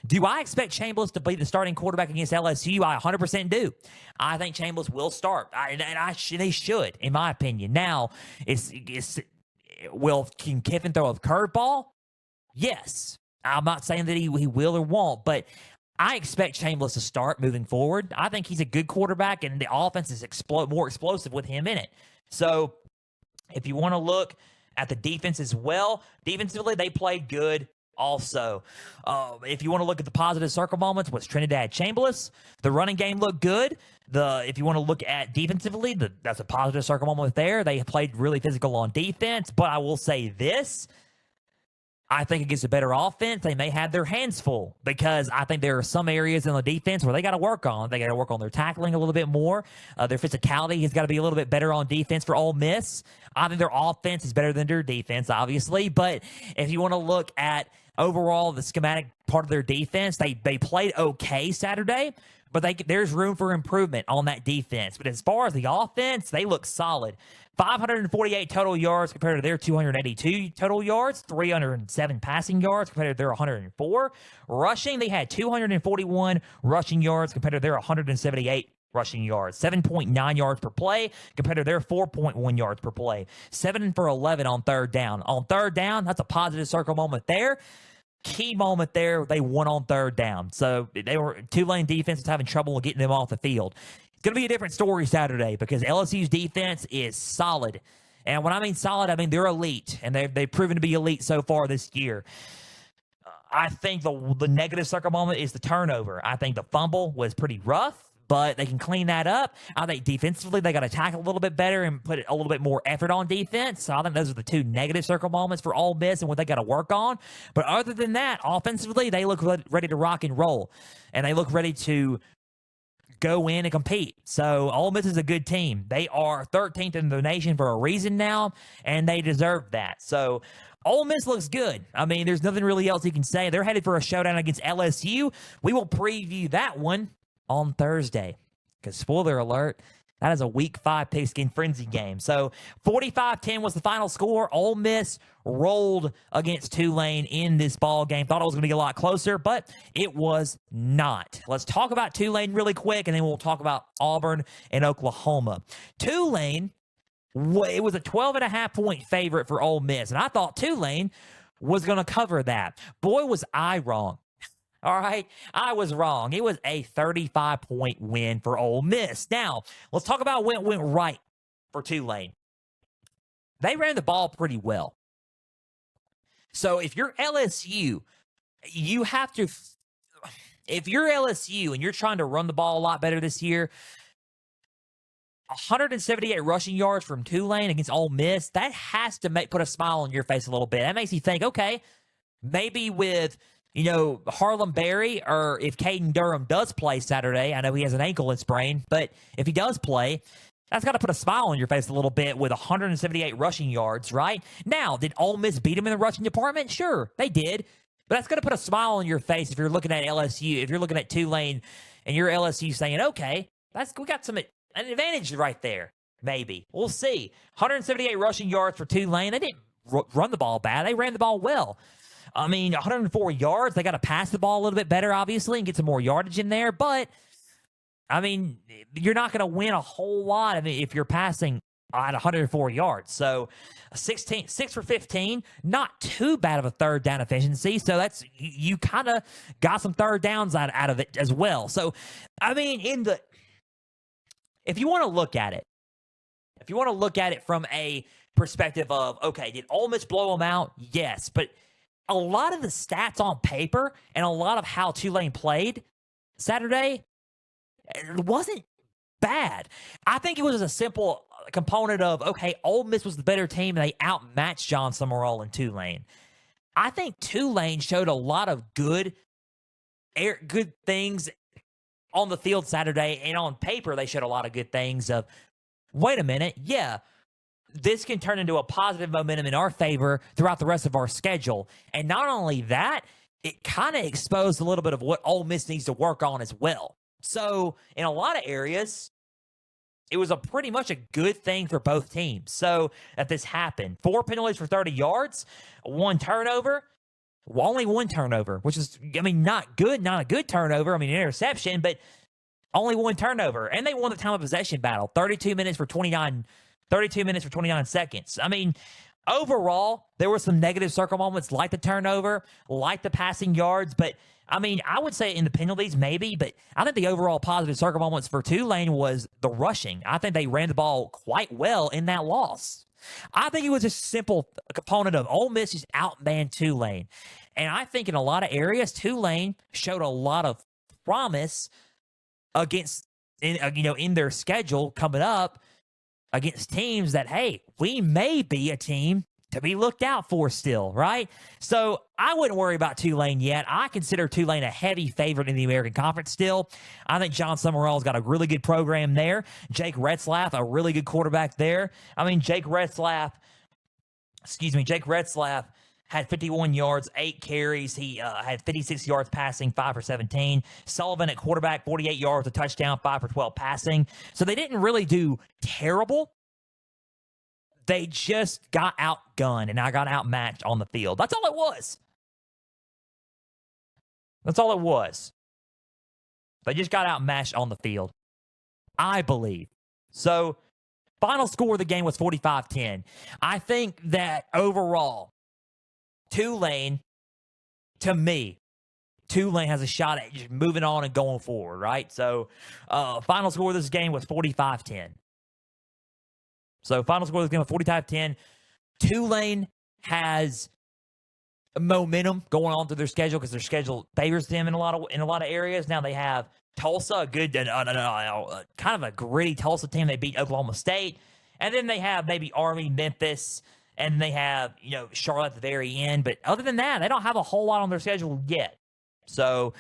Do I expect Chambliss to be the starting quarterback against LSU? I 100% do. I think Chambliss will start, they should, in my opinion. Now, can Kiffin throw a curveball? Yes. I'm not saying that he will or won't, but I expect Chambliss to start moving forward. I think he's a good quarterback, and the offense is more explosive with him in it. So, if you want to look at the defense as well, defensively, they played good. Also, if you want to look at the positive circle moments, was Trinidad Chambliss. The running game looked good. If you want to look at defensively, that's a positive circle moment there. They played really physical on defense, but I will say this. I think against a better offense, they may have their hands full because I think there are some areas in the defense where they got to work on. They got to work on their tackling a little bit more. Their physicality has got to be a little bit better on defense for Ole Miss. I think their offense is better than their defense, obviously. But if you want to look at overall the schematic part of their defense, they played okay Saturday, but there's room for improvement on that defense. But as far as the offense, they look solid. 548 total yards compared to their 282 total yards, 307 passing yards compared to their 104. Rushing, they had 241 rushing yards compared to their 178 rushing yards. 7.9 yards per play compared to their 4.1 yards per play. 7 for 11 on third down. On third down, that's a positive circle moment there. Key moment there, they won on third down. So Tulane defense was having trouble getting them off the field. It's going to be a different story Saturday because LSU's defense is solid. And when I mean solid, I mean they're elite, and they've proven to be elite so far this year. I think the negative circle moment is the turnover. I think the fumble was pretty rough, but they can clean that up. I think defensively they got to tackle a little bit better and put a little bit more effort on defense. So I think those are the 2 negative circle moments for Ole Miss and what they got to work on. But other than that, offensively, they look ready to rock and roll, and they look ready to go in and compete. So Ole Miss is a good team. They are 13th in the nation for a reason now, and they deserve that. So Ole Miss looks good. I mean, there's nothing really else you can say. They're headed for a showdown against LSU. We will preview that one on Thursday. Because spoiler alert, That is a Week 5 Pigskin Frenzy game. So 45-10 was the final score. Ole Miss rolled against Tulane in this ball game. Thought it was going to be a lot closer, but it was not. Let's talk about Tulane really quick, and then we'll talk about Auburn and Oklahoma. Tulane, it was a 12.5-point favorite for Ole Miss, and I thought Tulane was going to cover that. Boy, was I wrong. All right, I was wrong. It was a 35-point win for Ole Miss. Now, let's talk about what went right for Tulane. They ran the ball pretty well. So if you're LSU, you have to – if you're LSU and you're trying to run the ball a lot better this year, 178 rushing yards from Tulane against Ole Miss, that has to put a smile on your face a little bit. That makes you think, okay, maybe with – Harlem Berry, or if Caden Durham does play Saturday, I know he has an ankle sprain, but if he does play, that's got to put a smile on your face a little bit with 178 rushing yards, right? Now, did Ole Miss beat him in the rushing department? Sure, they did. But that's going to put a smile on your face if you're looking at LSU, if you're looking at Tulane, and you're LSU saying, okay, we got an advantage right there, maybe. We'll see. 178 rushing yards for Tulane. They didn't run the ball bad. They ran the ball well. 104 yards. They got to pass the ball a little bit better, obviously, and get some more yardage in there. But, you're not going to win a whole lot if you're passing at 104 yards. So, 6 for 15, not too bad of a third down efficiency. So, that's you kind of got some third downs out of it as well. So, if you want to look at it from a perspective of, okay, did Ole Miss blow them out? Yes, but a lot of the stats on paper and a lot of how Tulane played Saturday, it wasn't bad. I think it was a simple component of, okay, Ole Miss was the better team and they outmatched John Summerall and Tulane. I think Tulane showed a lot of good things on the field Saturday, and on paper they showed a lot of good things of, wait a minute, yeah, this can turn into a positive momentum in our favor throughout the rest of our schedule. And not only that, it kind of exposed a little bit of what Ole Miss needs to work on as well. So in a lot of areas, it was pretty much a good thing for both teams. So that this happened. 4 penalties for 30 yards, 1 turnover, only 1 turnover, which is, not good, not a good turnover. An interception, but only 1 turnover. And they won the time of possession battle, 32 minutes for 29 seconds. Overall, there were some negative circle moments like the turnover, like the passing yards. But, I would say in the penalties maybe, but I think the overall positive circle moments for Tulane was the rushing. I think they ran the ball quite well in that loss. I think it was a simple component of Ole Miss just outmanned Tulane. And I think in a lot of areas, Tulane showed a lot of promise in their schedule coming up against teams that, hey, we may be a team to be looked out for still, right? So I wouldn't worry about Tulane yet. I consider Tulane a heavy favorite in the American Conference still. I think John Summerall's got a really good program there. Jake Retzlaff, a really good quarterback there. Jake Retzlaff had 51 yards, 8 carries. He had 56 yards passing, 5 for 17. Sullivan at quarterback, 48 yards, a touchdown, 5 for 12 passing. So they didn't really do terrible. They just got outgunned and I got outmatched on the field. That's all it was. They just got outmatched on the field, I believe. So final score of the game was 45-10. I think that overall, Tulane has a shot at just moving on and going forward, right? So, final score of this game was 45-10. So, final score of this game was 45-10. Tulane has momentum going on through their schedule because their schedule favors them in a lot of areas. Now they have Tulsa, a good, kind of a gritty Tulsa team. They beat Oklahoma State, and then they have maybe Army, Memphis. And they have, Charlotte at the very end. But other than that, they don't have a whole lot on their schedule yet. So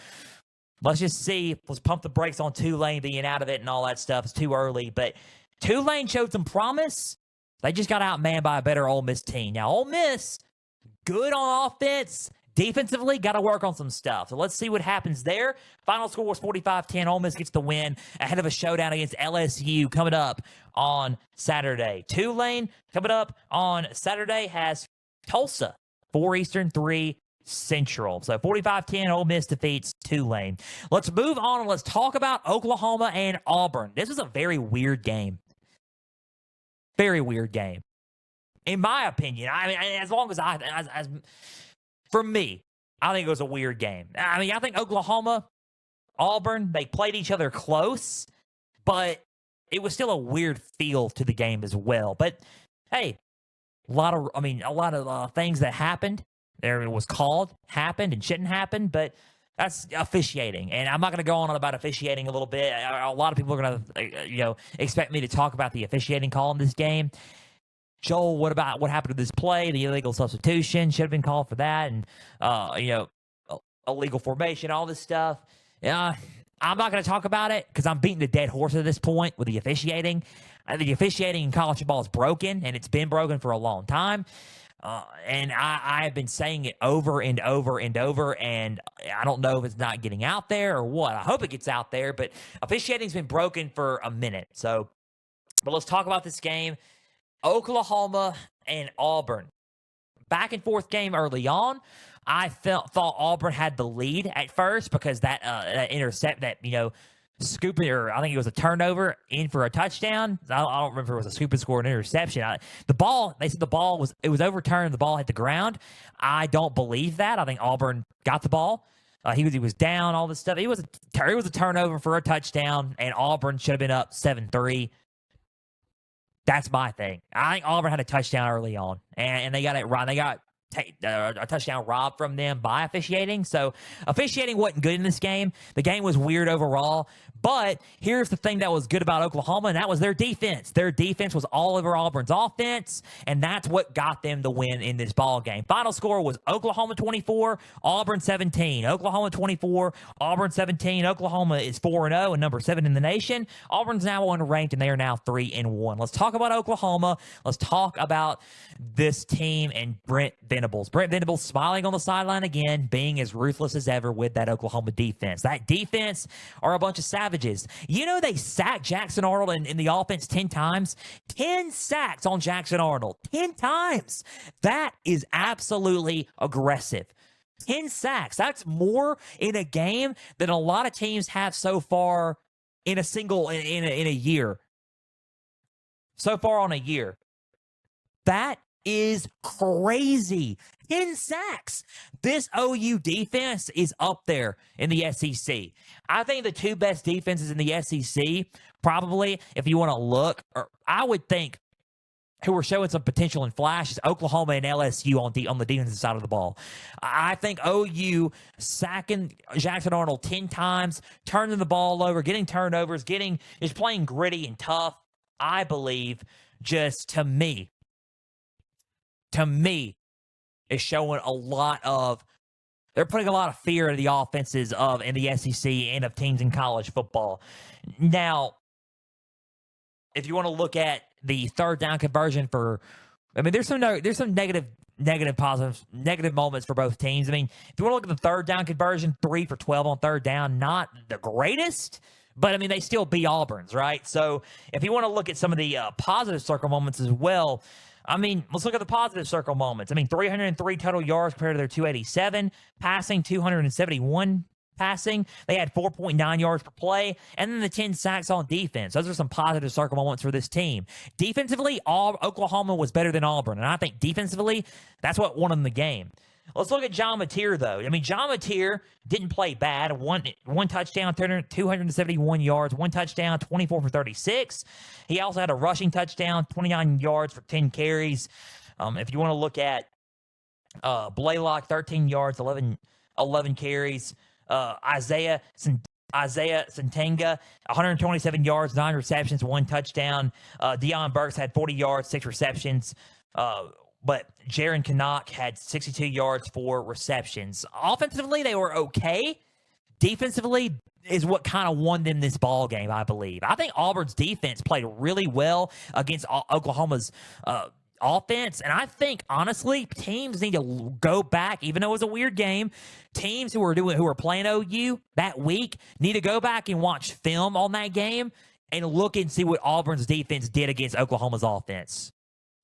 let's just see. Let's pump the brakes on Tulane being out of it and all that stuff. It's too early. But Tulane showed some promise. They just got outmanned by a better Ole Miss team. Now, Ole Miss, good on offense, Defensively, got to work on some stuff. So let's see what happens there. Final score was 45-10. Ole Miss gets the win ahead of a showdown against LSU coming up on Saturday. Tulane coming up on Saturday has Tulsa, 4 Eastern, 3 Central. So 45-10, Ole Miss defeats Tulane. Let's move on and let's talk about Oklahoma and Auburn. This was a very weird game. Very weird game. In my opinion, I mean, as long as for me, I think it was a weird game. I mean, I think Oklahoma, Auburn, they played each other close, but it was still a weird feel to the game as well. But hey, a lot of things that happened. There was called, happened, and shouldn't happen, but that's officiating. And I'm not going to go on about officiating a little bit. A lot of people are going to, expect me to talk about the officiating call in this game. Joel, what happened to this play? The illegal substitution should have been called for that, and illegal formation, all this stuff. I'm not going to talk about it because I'm beating the dead horse at this point with the officiating. The officiating in college football is broken, and it's been broken for a long time. And I have been saying it over and over and over, and I don't know if it's not getting out there or what. I hope it gets out there, but officiating's been broken for a minute. But let's talk about this game. Oklahoma and Auburn. Back and forth game early on. I thought Auburn had the lead at first because that intercept, scooping, or I think it was a turnover in for a touchdown. I don't remember if it was a scoop and score or an interception. They said the ball was overturned. The ball hit the ground. I don't believe that. I think Auburn got the ball. He was down, all this stuff. It was a turnover for a touchdown, and Auburn should have been up 7-3. That's my thing. I think Auburn had a touchdown early on, and they got it right. They got a touchdown robbed from them by officiating. So officiating wasn't good in this game. The game was weird overall. But here's the thing that was good about Oklahoma, and that was their defense. Their defense was all over Auburn's offense, and that's what got them the win in this ball game. Final score was Oklahoma 24, Auburn 17. Oklahoma 24, Auburn 17. Oklahoma is 4-0 and number 7 in the nation. Auburn's now unranked, and they are now 3-1. Let's talk about Oklahoma. Let's talk about this team and Brent Venables. Brent Venables smiling on the sideline again, being as ruthless as ever with that Oklahoma defense. That defense are a bunch of savages. They sacked Jackson Arnold in the offense 10 times. 10 sacks on Jackson Arnold. 10 times. That is absolutely aggressive. 10 sacks. That's more in a game than a lot of teams have so far in a year. So far on a year. That is crazy. 10 sacks. This OU defense is up there in the SEC. I think the 2 best defenses in the SEC, probably, if you want to look, or I would think who are showing some potential and flash is Oklahoma and LSU on the defensive side of the ball. I think OU sacking Jackson Arnold 10 times, turning the ball over, getting turnovers, just playing gritty and tough, I believe, just to me, is showing they're putting a lot of fear into the offenses in the SEC and of teams in college football. Now, if you want to look at the third down conversion there's some negative positives, negative moments for both teams. I mean, if you want to look at the third down conversion, 3 for 12 on third down, not the greatest, but they still beat Auburn's, right? So if you want to look at some of the positive circle moments as well, let's look at the positive circle moments. 303 total yards compared to their 287. Passing, 271 passing. They had 4.9 yards per play. And then the 10 sacks on defense. Those are some positive circle moments for this team. Defensively, Oklahoma was better than Auburn. And I think defensively, that's what won them the game. Let's look at John Mateer, though. John Mateer didn't play bad. One touchdown, 271 yards. One touchdown, 24 for 36. He also had a rushing touchdown, 29 yards for 10 carries. If you want to look at Blaylock, 13 yards, 11 carries. Isaiah Santenga, 127 yards, 9 receptions, 1 touchdown. Deion Burks had 40 yards, 6 receptions. But Jaron Canuck had 62 yards, 4 receptions. Offensively, they were okay. Defensively is what kind of won them this ball game, I believe. I think Auburn's defense played really well against Oklahoma's offense. And I think, honestly, teams need to go back, even though it was a weird game. Teams who are playing OU that week need to go back and watch film on that game and look and see what Auburn's defense did against Oklahoma's offense.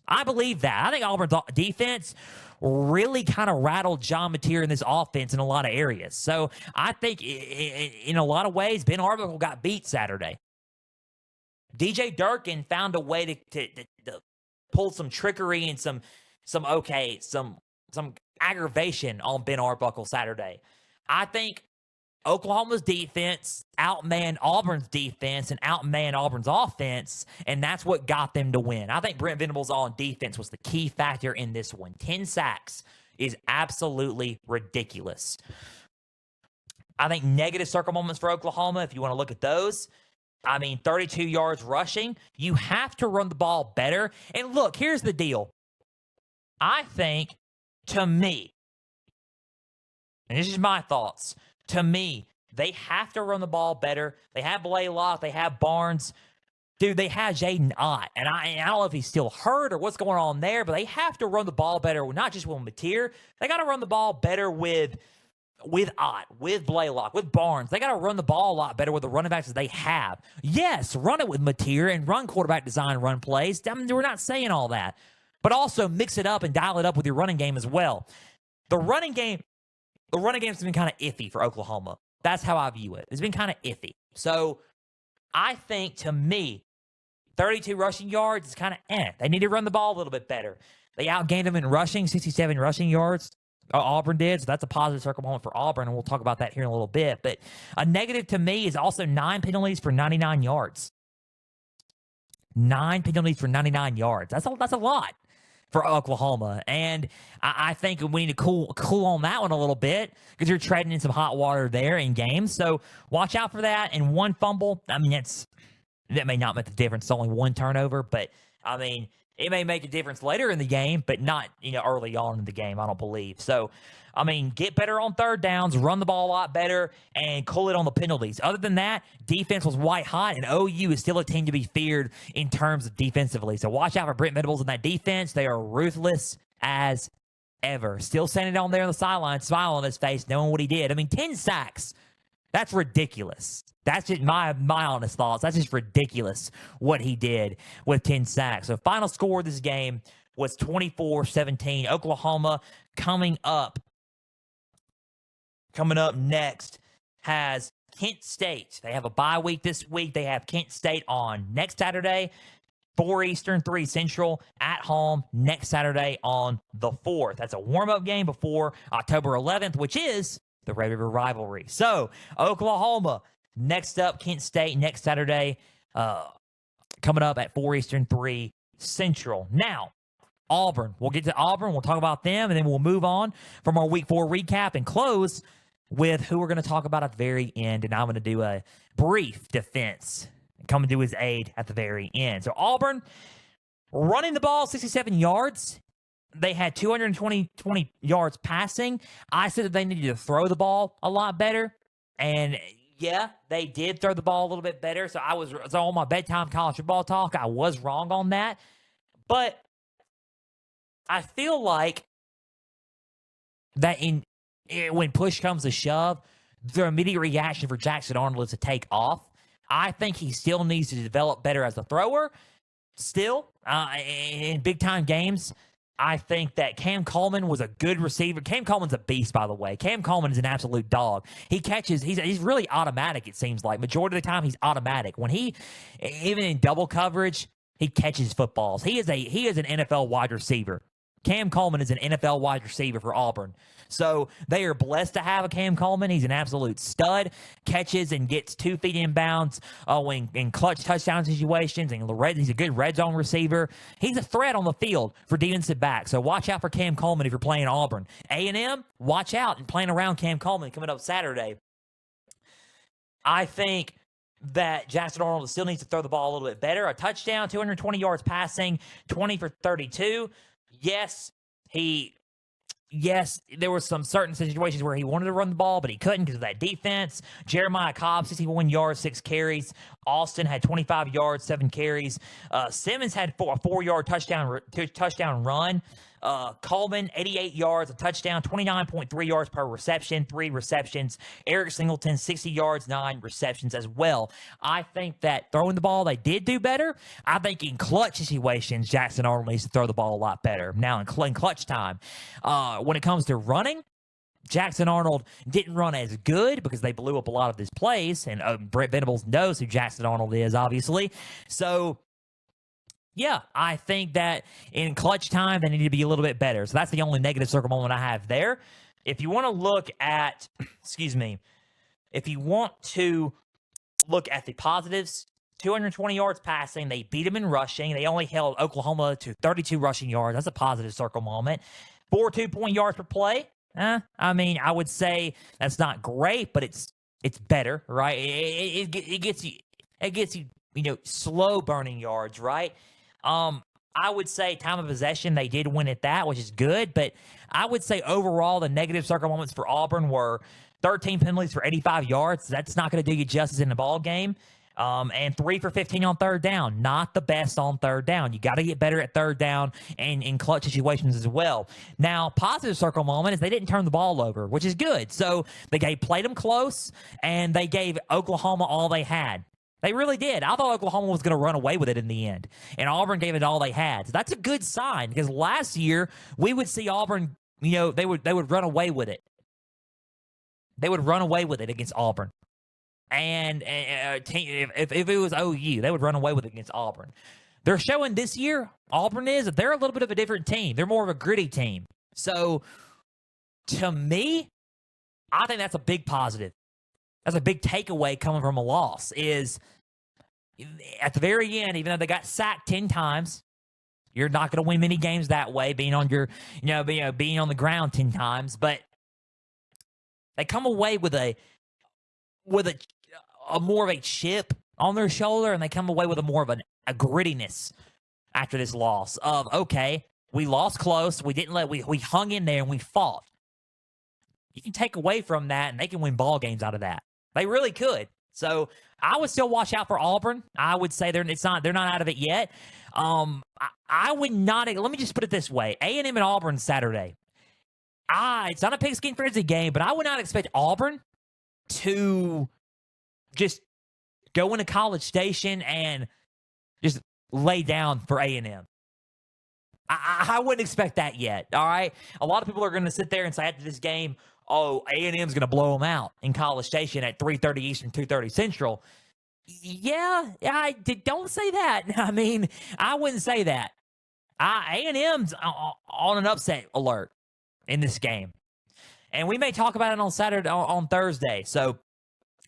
I believe that. I think Auburn's defense really kind of rattled John Mateer in this offense in a lot of areas. So I think in a lot of ways, Ben Arbuckle got beat Saturday. DJ Durkin found a way to pull some trickery and some aggravation on Ben Arbuckle Saturday. I think Oklahoma's defense outmanned Auburn's defense and outmanned Auburn's offense, and that's what got them to win. I think Brent Venables on defense was the key factor in this one. 10 sacks is absolutely ridiculous. I think negative circle moments for Oklahoma, if you want to look at those, 32 yards rushing. You have to run the ball better. And look, here's the deal. I think, to me, and this is my thoughts, to me, they have to run the ball better. They have Blaylock. They have Barnes. Dude, they have Jaden Ott. And I don't know if he's still hurt or what's going on there, but they have to run the ball better, not just with Mateer. They got to run the ball better with Ott, with Blaylock, with Barnes. They got to run the ball a lot better with the running backs that they have. Yes, run it with Mateer and run quarterback design run plays. We're not saying all that. But also mix it up and dial it up with your running game as well. The running game's been kind of iffy for Oklahoma. That's how I view it. It's been kind of iffy. So I think, to me, 32 rushing yards is kind of They need to run the ball a little bit better. They outgained them in rushing, 67 rushing yards. Auburn did, so that's a positive circle moment for Auburn, and we'll talk about that here in a little bit. But a negative to me is also 9 penalties for 99 yards. 9 penalties for 99 yards. That's a lot for Oklahoma. And I think we need to cool on that one a little bit because you're treading in some hot water there in games. So watch out for that. And one fumble, that may not make the difference. It's only one turnover, but it may make a difference later in the game, but not, early on in the game, I don't believe. So, get better on third downs, run the ball a lot better, and cool it on the penalties. Other than that, defense was white hot, and OU is still a team to be feared in terms of defensively. So watch out for Brent Venables in that defense. They are ruthless as ever. Still standing down there on the sideline, smile on his face, knowing what he did. 10 sacks. That's ridiculous. That's just my honest thoughts. That's just ridiculous what he did with 10 sacks. So final score of this game was 24-17. Oklahoma coming up next has Kent State. They have a bye week this week. They have Kent State on next Saturday, 4 Eastern, 3 Central, at home next Saturday on the 4th. That's a warm-up game before October 11th, which is the Red River rivalry. So, Oklahoma, next up, Kent State, next Saturday, coming up at 4 Eastern, 3 Central. Now, Auburn. We'll get to Auburn. We'll talk about them, and then we'll move on from our Week 4 recap and close with who we're going to talk about at the very end. And I'm going to do a brief defense and come to his aid at the very end. So, Auburn running the ball 67 yards. They had 220 yards passing. I said that they needed to throw the ball a lot better. And yeah, they did throw the ball a little bit better. So on my bedtime college football talk, I was wrong on that. But I feel like that when push comes to shove, the immediate reaction for Jackson Arnold is to take off. I think he still needs to develop better as a thrower. Still, in big-time games, I think that Cam Coleman was a good receiver. Cam Coleman's a beast, by the way. Cam Coleman is an absolute dog. He catches, he's really automatic, it seems like. Majority of the time, he's automatic. When even in double coverage, he catches footballs. He is an NFL wide receiver. Cam Coleman is an NFL wide receiver for Auburn. So they are blessed to have a Cam Coleman. He's an absolute stud. Catches and gets 2 feet inbounds in clutch touchdown situations. And he's a good red zone receiver. He's a threat on the field for defensive back. So watch out for Cam Coleman if you're playing Auburn. A&M, watch out and playing around Cam Coleman coming up Saturday. I think that Jackson Arnold still needs to throw the ball a little bit better. A touchdown, 220 yards passing, 20 for 32. Yes, he yes, there were some certain situations where he wanted to run the ball, but he couldn't because of that defense. Jeremiah Cobb, 61 yards, 6 carries. Austin had 25 yards, 7 carries. Simmons had a 4-yard touchdown run. Coleman, 88 yards, a touchdown, 29.3 yards per reception, 3 receptions. Eric Singleton, 60 yards, 9 receptions as well. I think that throwing the ball, they did do better. I think in clutch situations, Jackson Arnold needs to throw the ball a lot better. Now, in clutch time, when it comes to running, Jackson Arnold didn't run as good because they blew up a lot of his plays, and Brent Venables knows who Jackson Arnold is, obviously. So, yeah, I think that in clutch time, they need to be a little bit better. So that's the only negative circle moment I have there. If you want to look at, if you want to look at the positives, 220 yards passing, they beat them in rushing. They only held Oklahoma to 32 rushing yards. That's a positive circle moment. 4 2-point yards per play. I mean, I would say that's not great, but it's better, right? It gets you, slow burning yards, right? I would say time of possession, they did win at that, which is good. But I would say overall, the negative circle moments for Auburn were 13 penalties for 85 yards. That's not going to do you justice in the ball game. And 3 for 15 on third down. Not the best on third down. You got to get better at third down and in clutch situations as well. Now, positive circle moment is they didn't turn the ball over, which is good. So they played them close, and they gave Oklahoma all they had. They really did. I thought Oklahoma was going to run away with it in the end, and Auburn gave it all they had. So that's a good sign, because last year we would see Auburn, they would run away with it. They would run away with it against Auburn. And if it was OU, they would run away with it against Auburn. They're showing this year, Auburn is, that they're a little bit of a different team. They're more of a gritty team. So, to me, I think that's a big positive. That's a big takeaway coming from a loss, is at the very end, even though they got sacked 10 times, you're not going to win many games that way, being on your, being on the ground 10 times, but they come away with a more of a chip on their shoulder, and they come away with a more of a grittiness after this loss of, okay, we lost close, we hung in there and we fought. You can take away from that, and they can win ball games out of that. They really could. So I would still watch out for Auburn. I would say they're not out of it yet. I would not. Let me just put it this way: A&M and Auburn Saturday. It's not a Pigskin Frenzy game, but I would not expect Auburn to just go into College Station and just lay down for A&M. I wouldn't expect that yet, all right? A lot of people are going to sit there and say after this game, A&M's going to blow them out in College Station at 3:30 Eastern, 2:30 Central. Yeah, don't say that. I mean, I wouldn't say that. A&M's on an upset alert in this game. And we may talk about it on Saturday, on Thursday. So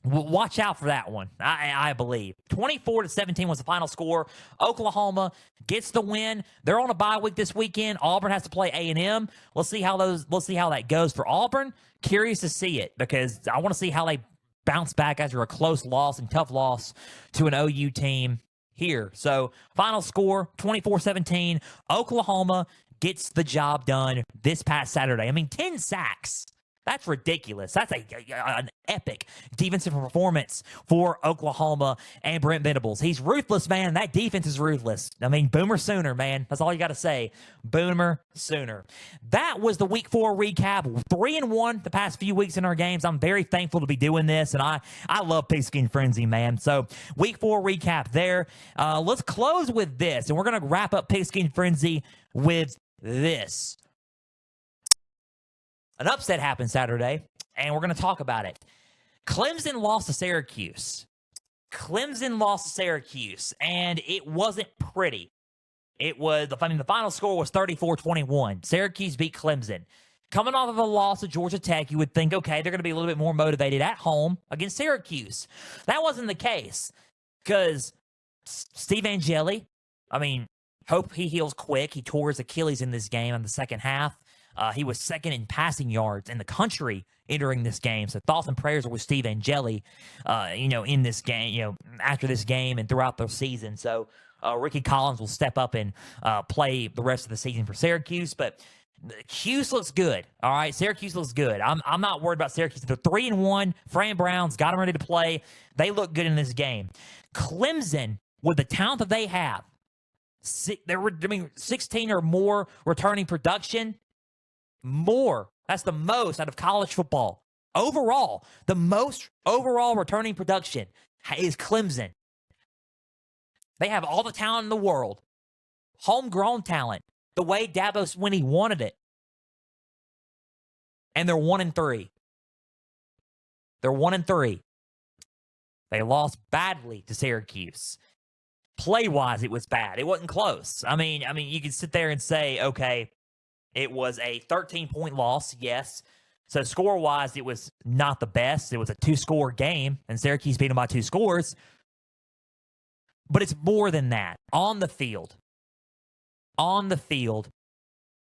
watch out for that one, I believe. 24-17 was the final score. Oklahoma gets the win. They're on a bye week this weekend. Auburn has to play A&M. We'll see how that goes for Auburn. Curious to see it, because I want to see how they bounce back after a close loss and tough loss to an OU team here. So final score, 24-17. Oklahoma gets the job done this past Saturday. I mean, 10 sacks. That's ridiculous. That's an epic defensive performance for Oklahoma and Brent Venables. He's ruthless, man. That defense is ruthless. I mean, Boomer Sooner, man. That's all you got to say. Boomer Sooner. That was the Week 4 recap. 3-1 the past few weeks in our games. I'm very thankful to be doing this, and I love Pigskin Frenzy, man. So, Week 4 recap there. Let's close with this, and we're going to wrap up Pigskin Frenzy with this. An upset happened Saturday, and we're going to talk about it. Clemson lost to Syracuse. And it wasn't pretty. The final score was 34-21. Syracuse beat Clemson. Coming off of a loss to Georgia Tech, you would think, okay, they're going to be a little bit more motivated at home against Syracuse. That wasn't the case, because Steve Angeli, hope he heals quick. He tore his Achilles in this game in the second half. He was second in passing yards in the country entering this game. So thoughts and prayers are with Steve Angeli, in this game, after this game and throughout the season. So Ricky Collins will step up and play the rest of the season for Syracuse. But Hughes looks good. All right, Syracuse looks good. I'm not worried about Syracuse. They're 3-1. Fran Brown's got them ready to play. They look good in this game. Clemson, with the talent that they have, 16 or more returning production, more. That's the most out of college football. Overall, the most overall returning production is Clemson. They have all the talent in the world, homegrown talent, the way Dabo Swinney wanted it. And they're 1-3. They're 1-3. They lost badly to Syracuse. Play-wise, it was bad. It wasn't close. I mean, you can sit there and say, okay, it was a 13-point loss, yes. So score-wise, it was not the best. It was a 2-score game, and Syracuse beat them by 2 scores. But it's more than that. On the field,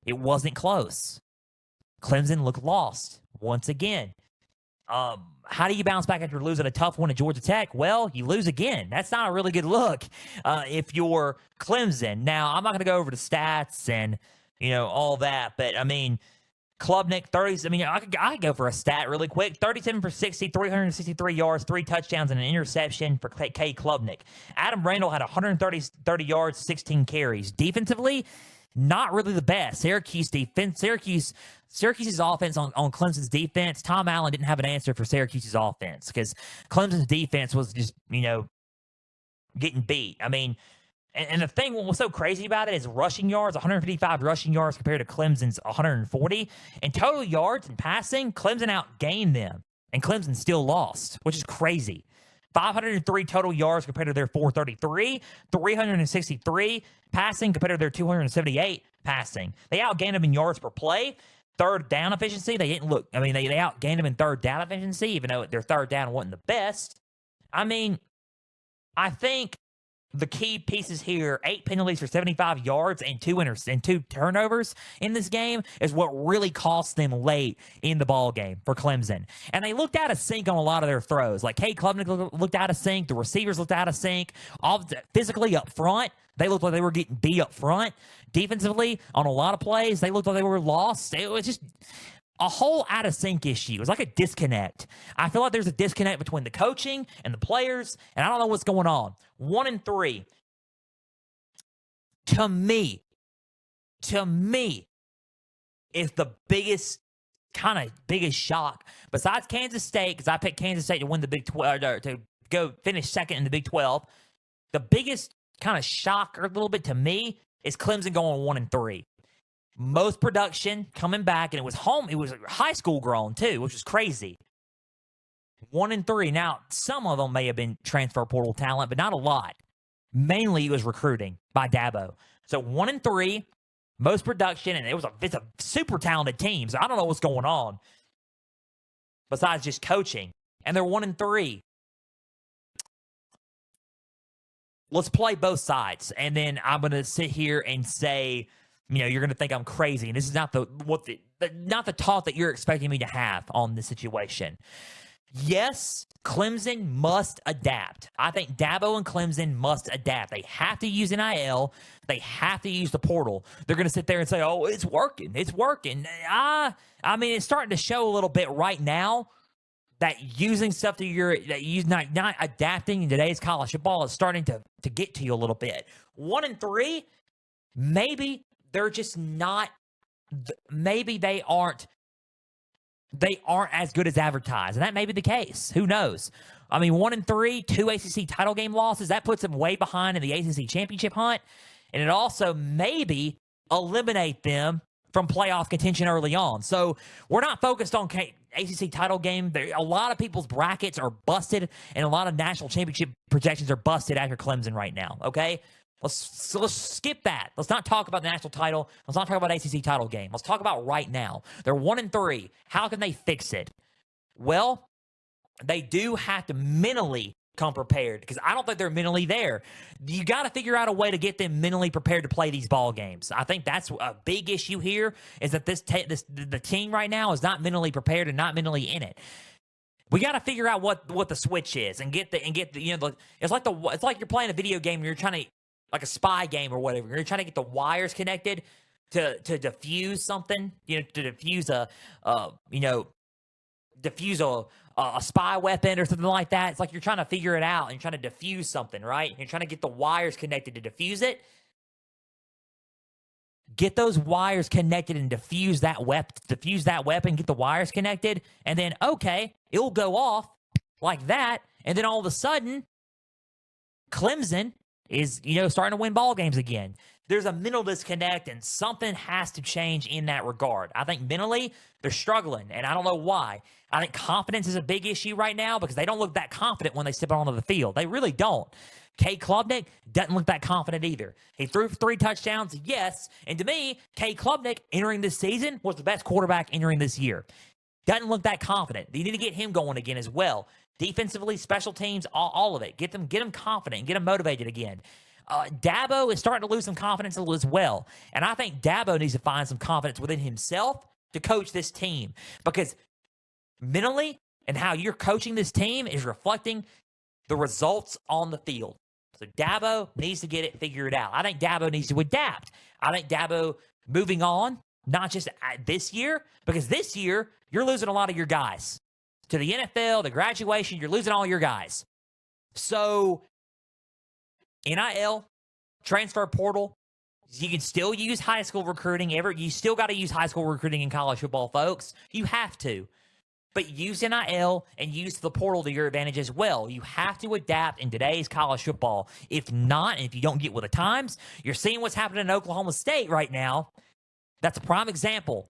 it wasn't close. Clemson looked lost once again. How do you bounce back after losing a tough one at Georgia Tech? Well, you lose again. That's not a really good look if you're Clemson. Now, I'm not going to go over the stats and, all that, but, Klubnik, 30. I could go for a stat really quick. 37 for 60, 363 yards, 3 touchdowns, and an interception for K. Klubnik. Adam Randall had 130 yards, 16 carries. Defensively, not really the best. Syracuse's offense on Clemson's defense, Tom Allen didn't have an answer for Syracuse's offense because Clemson's defense was just, getting beat. And the thing, what was so crazy about it is rushing yards, 155 rushing yards compared to Clemson's 140. And total yards and passing, Clemson outgained them. And Clemson still lost, which is crazy. 503 total yards compared to their 433. 363 passing compared to their 278 passing. They outgained them in yards per play. Third down efficiency, they didn't look. They outgained them in third down efficiency, even though their third down wasn't the best. I think the key pieces here, 8 penalties for 75 yards and 2 turnovers in this game is what really cost them late in the ball game for Clemson. And they looked out of sync on a lot of their throws. Like K. Klubnik looked out of sync. The receivers looked out of sync. Physically up front, they looked like they were getting beat up front. Defensively, on a lot of plays, they looked like they were lost. It was just a whole out of sync issue. It was like a disconnect. I feel like there's a disconnect between the coaching and the players, and I don't know what's going on. 1-3. To me, is the biggest shock. Besides Kansas State, because I picked Kansas State to win the Big 12, to go finish second in the Big 12. The biggest kind of shock, or a little bit to me, is Clemson going 1-3. Most production coming back, and it was high school grown too, which was crazy. 1-3. Now, some of them may have been transfer portal talent, but not a lot. Mainly it was recruiting by Dabo. So 1-3, most production, and it's a super talented team. So I don't know what's going on besides just coaching. And they're 1-3. Let's play both sides, and then I'm going to sit here and say, you're going to think I'm crazy, and this is not the thought that you're expecting me to have on this situation. Yes, Clemson must adapt. I think Dabo and Clemson must adapt. They have to use NIL. They have to use the portal. They're going to sit there and say, "Oh, it's working. It's working." It's starting to show a little bit right now that using stuff not adapting in today's college football is starting to get to you a little bit. 1-3, maybe. They're just not. Maybe they aren't as good as advertised, and that may be the case. Who knows? 1-3, 2 ACC title game losses. That puts them way behind in the ACC championship hunt, and it also maybe eliminate them from playoff contention early on. So we're not focused on ACC title game. A lot of people's brackets are busted, and a lot of national championship projections are busted after Clemson right now. Okay. Let's skip that. Let's not talk about the national title. Let's not talk about ACC title game. Let's talk about right now. They're 1-3. How can they fix it? Well, they do have to mentally come prepared because I don't think they're mentally there. You got to figure out a way to get them mentally prepared to play these ball games. I think that's a big issue here is that the team right now is not mentally prepared and not mentally in it. We got to figure out what the switch is and get the it's like you're playing a video game and you're trying to, like a spy game or whatever. You're trying to get the wires connected to diffuse something, to diffuse diffuse a spy weapon or something like that. It's like you're trying to figure it out and you're trying to diffuse something, right? You're trying to get the wires connected to diffuse it. Get those wires connected and diffuse that weapon, get the wires connected, and then, okay, it'll go off like that. And then all of a sudden, Clemson is, starting to win ball games again. There's a mental disconnect, and something has to change in that regard. I think mentally, they're struggling, and I don't know why. I think confidence is a big issue right now because they don't look that confident when they step onto the field. They really don't. Cade Klubnik doesn't look that confident either. He threw 3 touchdowns, yes, and to me, Cade Klubnik entering this season was the best quarterback entering this year. Doesn't look that confident. You need to get him going again as well. Defensively, special teams, all of it. Get them confident, get them motivated again. Dabo is starting to lose some confidence as well. And I think Dabo needs to find some confidence within himself to coach this team. Because mentally and how you're coaching this team is reflecting the results on the field. So Dabo needs to get it figured out. I think Dabo needs to adapt. I think Dabo moving on, not just this year, because this year you're losing a lot of your guys. To the NFL, the graduation, you're losing all your guys. So NIL, transfer portal, you can still use high school recruiting. You still got to use high school recruiting in college football, folks. You have to. But use NIL and use the portal to your advantage as well. You have to adapt in today's college football. If not, and if you don't get with the times, you're seeing what's happening in Oklahoma State right now. That's a prime example.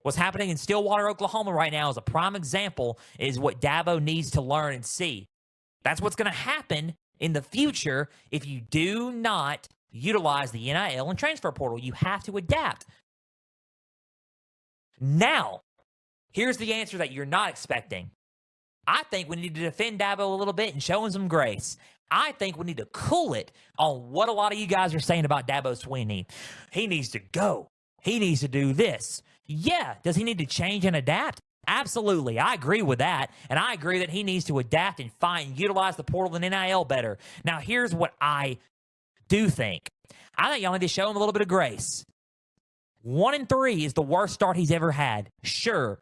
What's happening in Stillwater, Oklahoma right now is a prime example, is what Dabo needs to learn and see. That's what's going to happen in the future if you do not utilize the NIL and transfer portal. You have to adapt. Now, here's the answer that you're not expecting. I think we need to defend Dabo a little bit and show him some grace. I think we need to cool it on what a lot of you guys are saying about Dabo Swinney. He needs to go. He needs to do this. Yeah, does he need to change and adapt? Absolutely. I agree with that. And I agree that he needs to adapt and utilize the portal and NIL better. Now, here's what I do think. I think y'all need to show him a little bit of grace. 1-3 is the worst start he's ever had. Sure.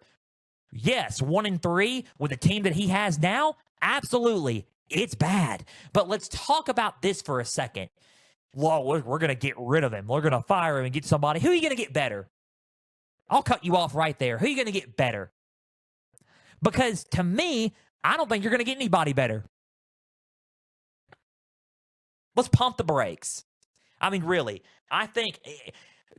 Yes, 1-3 with the team that he has now? Absolutely. It's bad. But let's talk about this for a second. Well, we're going to get rid of him. We're going to fire him and get somebody. Who are you going to get better? I'll cut you off right there. Who are you going to get better? Because to me, I don't think you're going to get anybody better. Let's pump the brakes. I mean, really, I think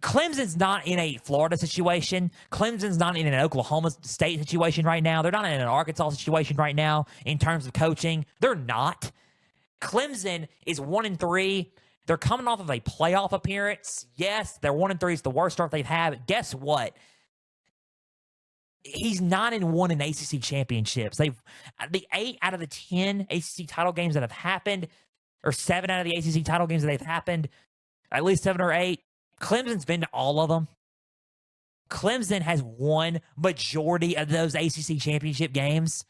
Clemson's not in a Florida situation. Clemson's not in an Oklahoma State situation right now. They're not in an Arkansas situation right now in terms of coaching. They're not. Clemson is 1-3. They're coming off of a playoff appearance. Yes, they're 1-3. It's the worst start they've had. But guess what? He's 9-1 in ACC championships. The 8 out of the 10 ACC title games that have happened, or 7 out of the ACC title games that they've happened, at least 7 or 8, Clemson's been to all of them. Clemson has won majority of those ACC championship games.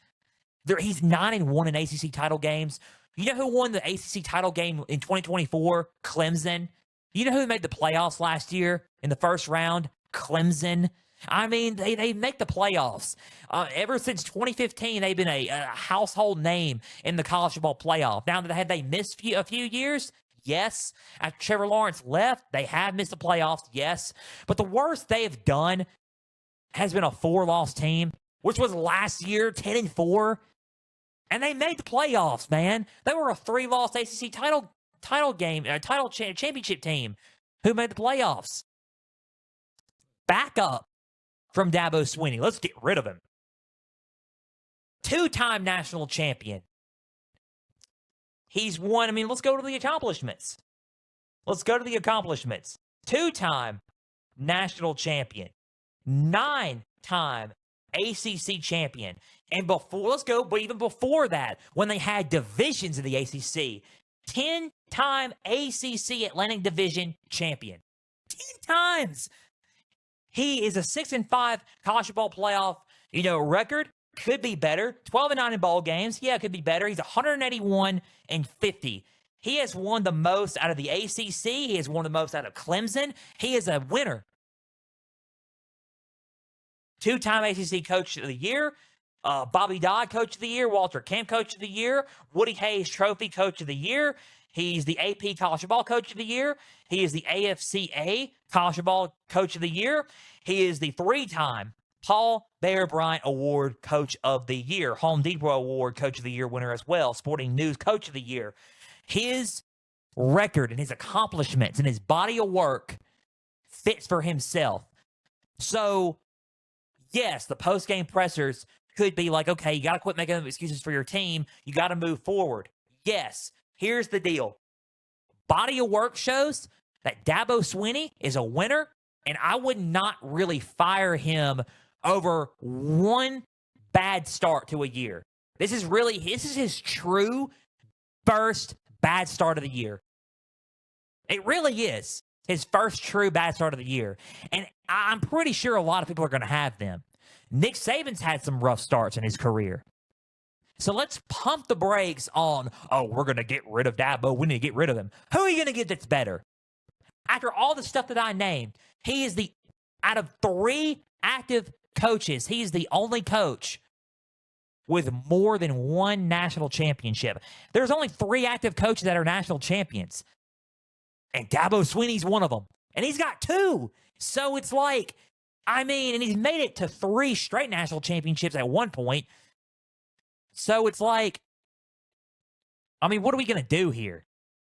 He's 9-1 in ACC title games. You know who won the ACC title game in 2024? Clemson. You know who made the playoffs last year in the first round? Clemson. I mean, they make the playoffs. Ever since 2015, they've been a household name in the college football playoff. Now, have they missed a few years? Yes. After Trevor Lawrence left, they have missed the playoffs. Yes. But the worst they have done has been a 4-loss team, which was last year, 10-4. And they made the playoffs, man. They were a 3-loss ACC championship team who made the playoffs. Back up from Dabo Swinney. Let's get rid of him. 2-time national champion. He's won. I mean, let's go to the accomplishments. 2-time national champion. 9-time ACC champion. And even before that, when they had divisions in the ACC, 10-time ACC Atlantic Division champion. 10 times. He is a 6-5 college football playoff, record. Could be better. 12-9 in bowl games. Yeah, it could be better. He's 181-50 He has won the most out of the ACC. He has won the most out of Clemson. He is a winner. 2-time ACC Coach of the Year, Bobby Dodd Coach of the Year, Walter Camp Coach of the Year, Woody Hayes Trophy Coach of the Year. He's the AP College Football Coach of the Year. He is the AFCA College Football Coach of the Year. He is the 3-time Paul Bear Bryant Award Coach of the Year, Home Depot Award Coach of the Year winner as well, Sporting News Coach of the Year. His record and his accomplishments and his body of work fits for himself. So, yes, the post-game pressers could be like, okay, you got to quit making excuses for your team. You got to move forward. Yes, here's the deal. Body of work shows that Dabo Swinney is a winner, and I would not really fire him over one bad start to a year. This is his true first bad start of the year. It really is his first true bad start of the year. And I'm pretty sure a lot of people are going to have them. Nick Saban's had some rough starts in his career. So let's pump the brakes on, we're going to get rid of Dabo. We need to get rid of him. Who are you going to get that's better? After all the stuff that I named, he is out of 3 active coaches, he's the only coach with more than 1 national championship. There's only 3 active coaches that are national champions. And Dabo Swinney's one of them. And he's got 2. So it's like, and he's made it to 3 straight national championships at one point. So it's like, what are we going to do here?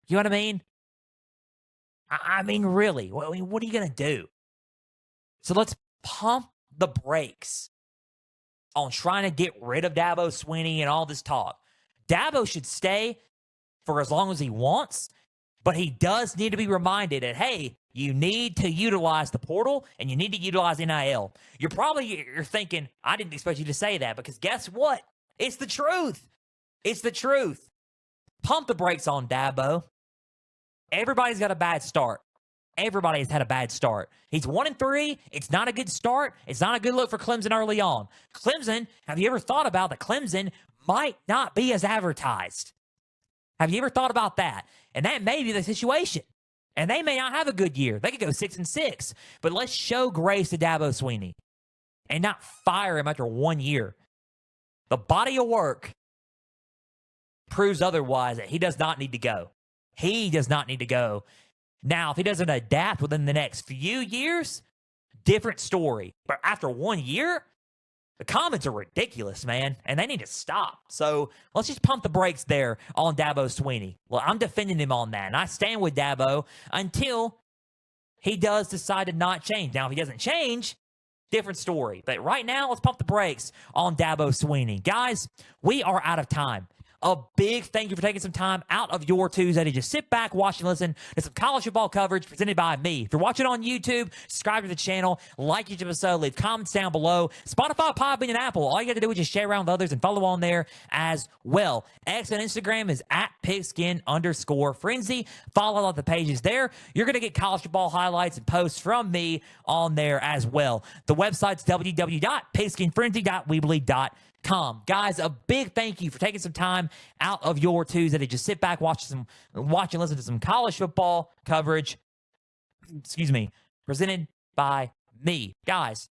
You know what I mean? Really, what are you going to do? So let's pump the brakes on trying to get rid of Dabo Swinney and all this talk. Dabo should stay for as long as he wants, but he does need to be reminded that, hey, you need to utilize the portal and you need to utilize NIL. You're thinking, I didn't expect you to say that, because guess what? It's the truth. It's the truth. Pump the brakes on Dabo. Everybody's got a bad start. Everybody's had a bad start. He's 1-3. It's not a good start. It's not a good look for Clemson early on. Clemson, have you ever thought about that Clemson might not be as advertised? Have you ever thought about that? And that may be the situation. And they may not have a good year. They could go 6-6. But let's show grace to Dabo Swinney and not fire him after 1 year. The body of work proves otherwise, that he does not need to go. He does not need to go. Now, if he doesn't adapt within the next few years, different story. But after 1 year, the comments are ridiculous, man, and they need to stop. So let's just pump the brakes there on Dabo Swinney. Well, I'm defending him on that, and I stand with Dabo until he does decide to not change. Now, if he doesn't change, different story. But right now, let's pump the brakes on Dabo Swinney. Guys, we are out of time. A big thank you for taking some time out of your Tuesday to just sit back, watch, and listen to some college football coverage presented by me. If you're watching on YouTube, subscribe to the channel, like each episode, leave comments down below. Spotify, Podbean, and Apple. All you got to do is just share around with others and follow on there as well. X and Instagram is at Pigskin_Frenzy. Follow all the pages there. You're going to get college football highlights and posts from me on there as well. The website's www.pigskinfrenzy.weebly.com. Guys, a big thank you for taking some time out of your Tuesday to just sit back, watch and listen to some college football coverage. Presented by me. Guys,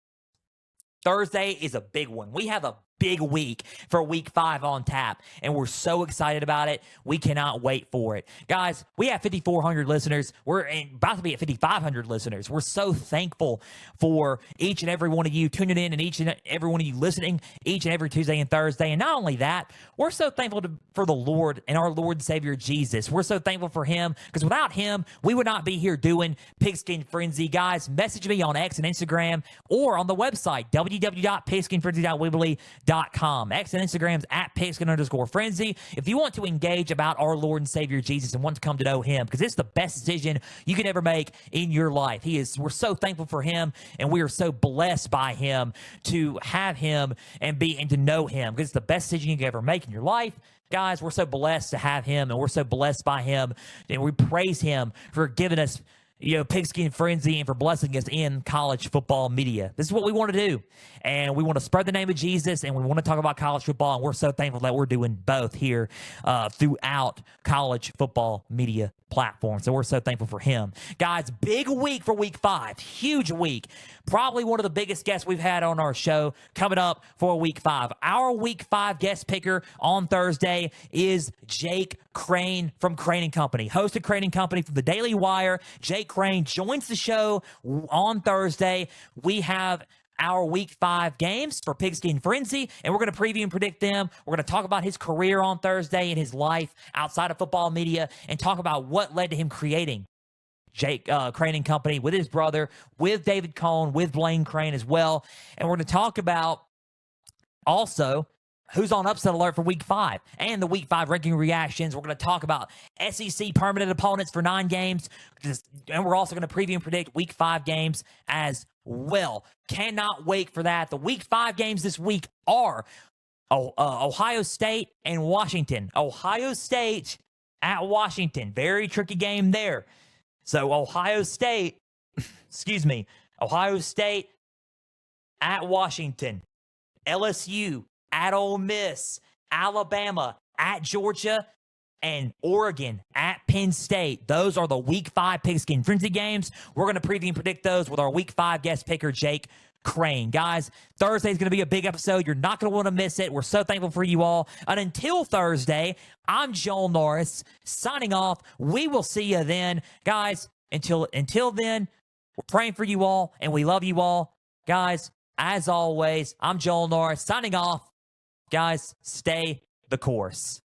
Thursday is a big one. We have a big week for week 5 on tap, and we're so excited about it. We cannot wait for it. Guys, we have 5,400 listeners. We're about to be at 5,500 listeners. We're so thankful for each and every one of you tuning in and each and every one of you listening each and every Tuesday and Thursday. And not only that, we're so thankful for the Lord and our Lord and Savior Jesus. We're so thankful for him, because without him, we would not be here doing Pigskin Frenzy. Guys, message me on X and Instagram or on the website, www.pigskinfrenzy.weebly.com. X and Instagram's at Pigskin_Frenzy. If you want to engage about our Lord and Savior Jesus and want to come to know him, because it's the best decision you could ever make in your life. We're so thankful for him, and we are so blessed by him to have him and to know him, because it's the best decision you could ever make in your life. Guys, we're so blessed to have him, and we're so blessed by him, and we praise him for giving us Pigskin Frenzy and for blessing us in college football media. This is what we want to do. And we want to spread the name of Jesus, and we want to talk about college football. And we're so thankful that we're doing both here throughout college football media platforms. So we're so thankful for him. Guys, big week for week 5. Huge week. Probably one of the biggest guests we've had on our show coming up for week 5. Our week 5 guest picker on Thursday is Jake Crane from Crane & Company. Host of Crane & Company from the Daily Wire. Jake Crane joins the show on Thursday. We have our week 5 games for Pigskin Frenzy, and we're going to preview and predict them. We're going to talk about his career on Thursday and his life outside of football media, and talk about what led to him creating Jake Crane & Company with his brother, with David Cohn, with Blaine Crane as well. And we're going to talk about also who's on upset alert for week 5 and the week 5 ranking reactions. We're going to talk about SEC permanent opponents for 9 games. And we're also going to preview and predict week 5 games as well. Cannot wait for that. The week 5 games this week are Ohio State and Washington. Ohio State at Washington. Very tricky game there. So Ohio State at Washington. LSU at Ole Miss, Alabama at Georgia, and Oregon at Penn State. Those are the week 5 Pigskin Frenzy games. We're going to preview and predict those with our week 5 guest picker, Jake Crane. Guys, Thursday is going to be a big episode. You're not going to want to miss it. We're so thankful for you all. And until Thursday, I'm Joel Norris signing off. We will see you then. Guys, until then, we're praying for you all, and we love you all. Guys, as always, I'm Joel Norris signing off. Guys, stay the course.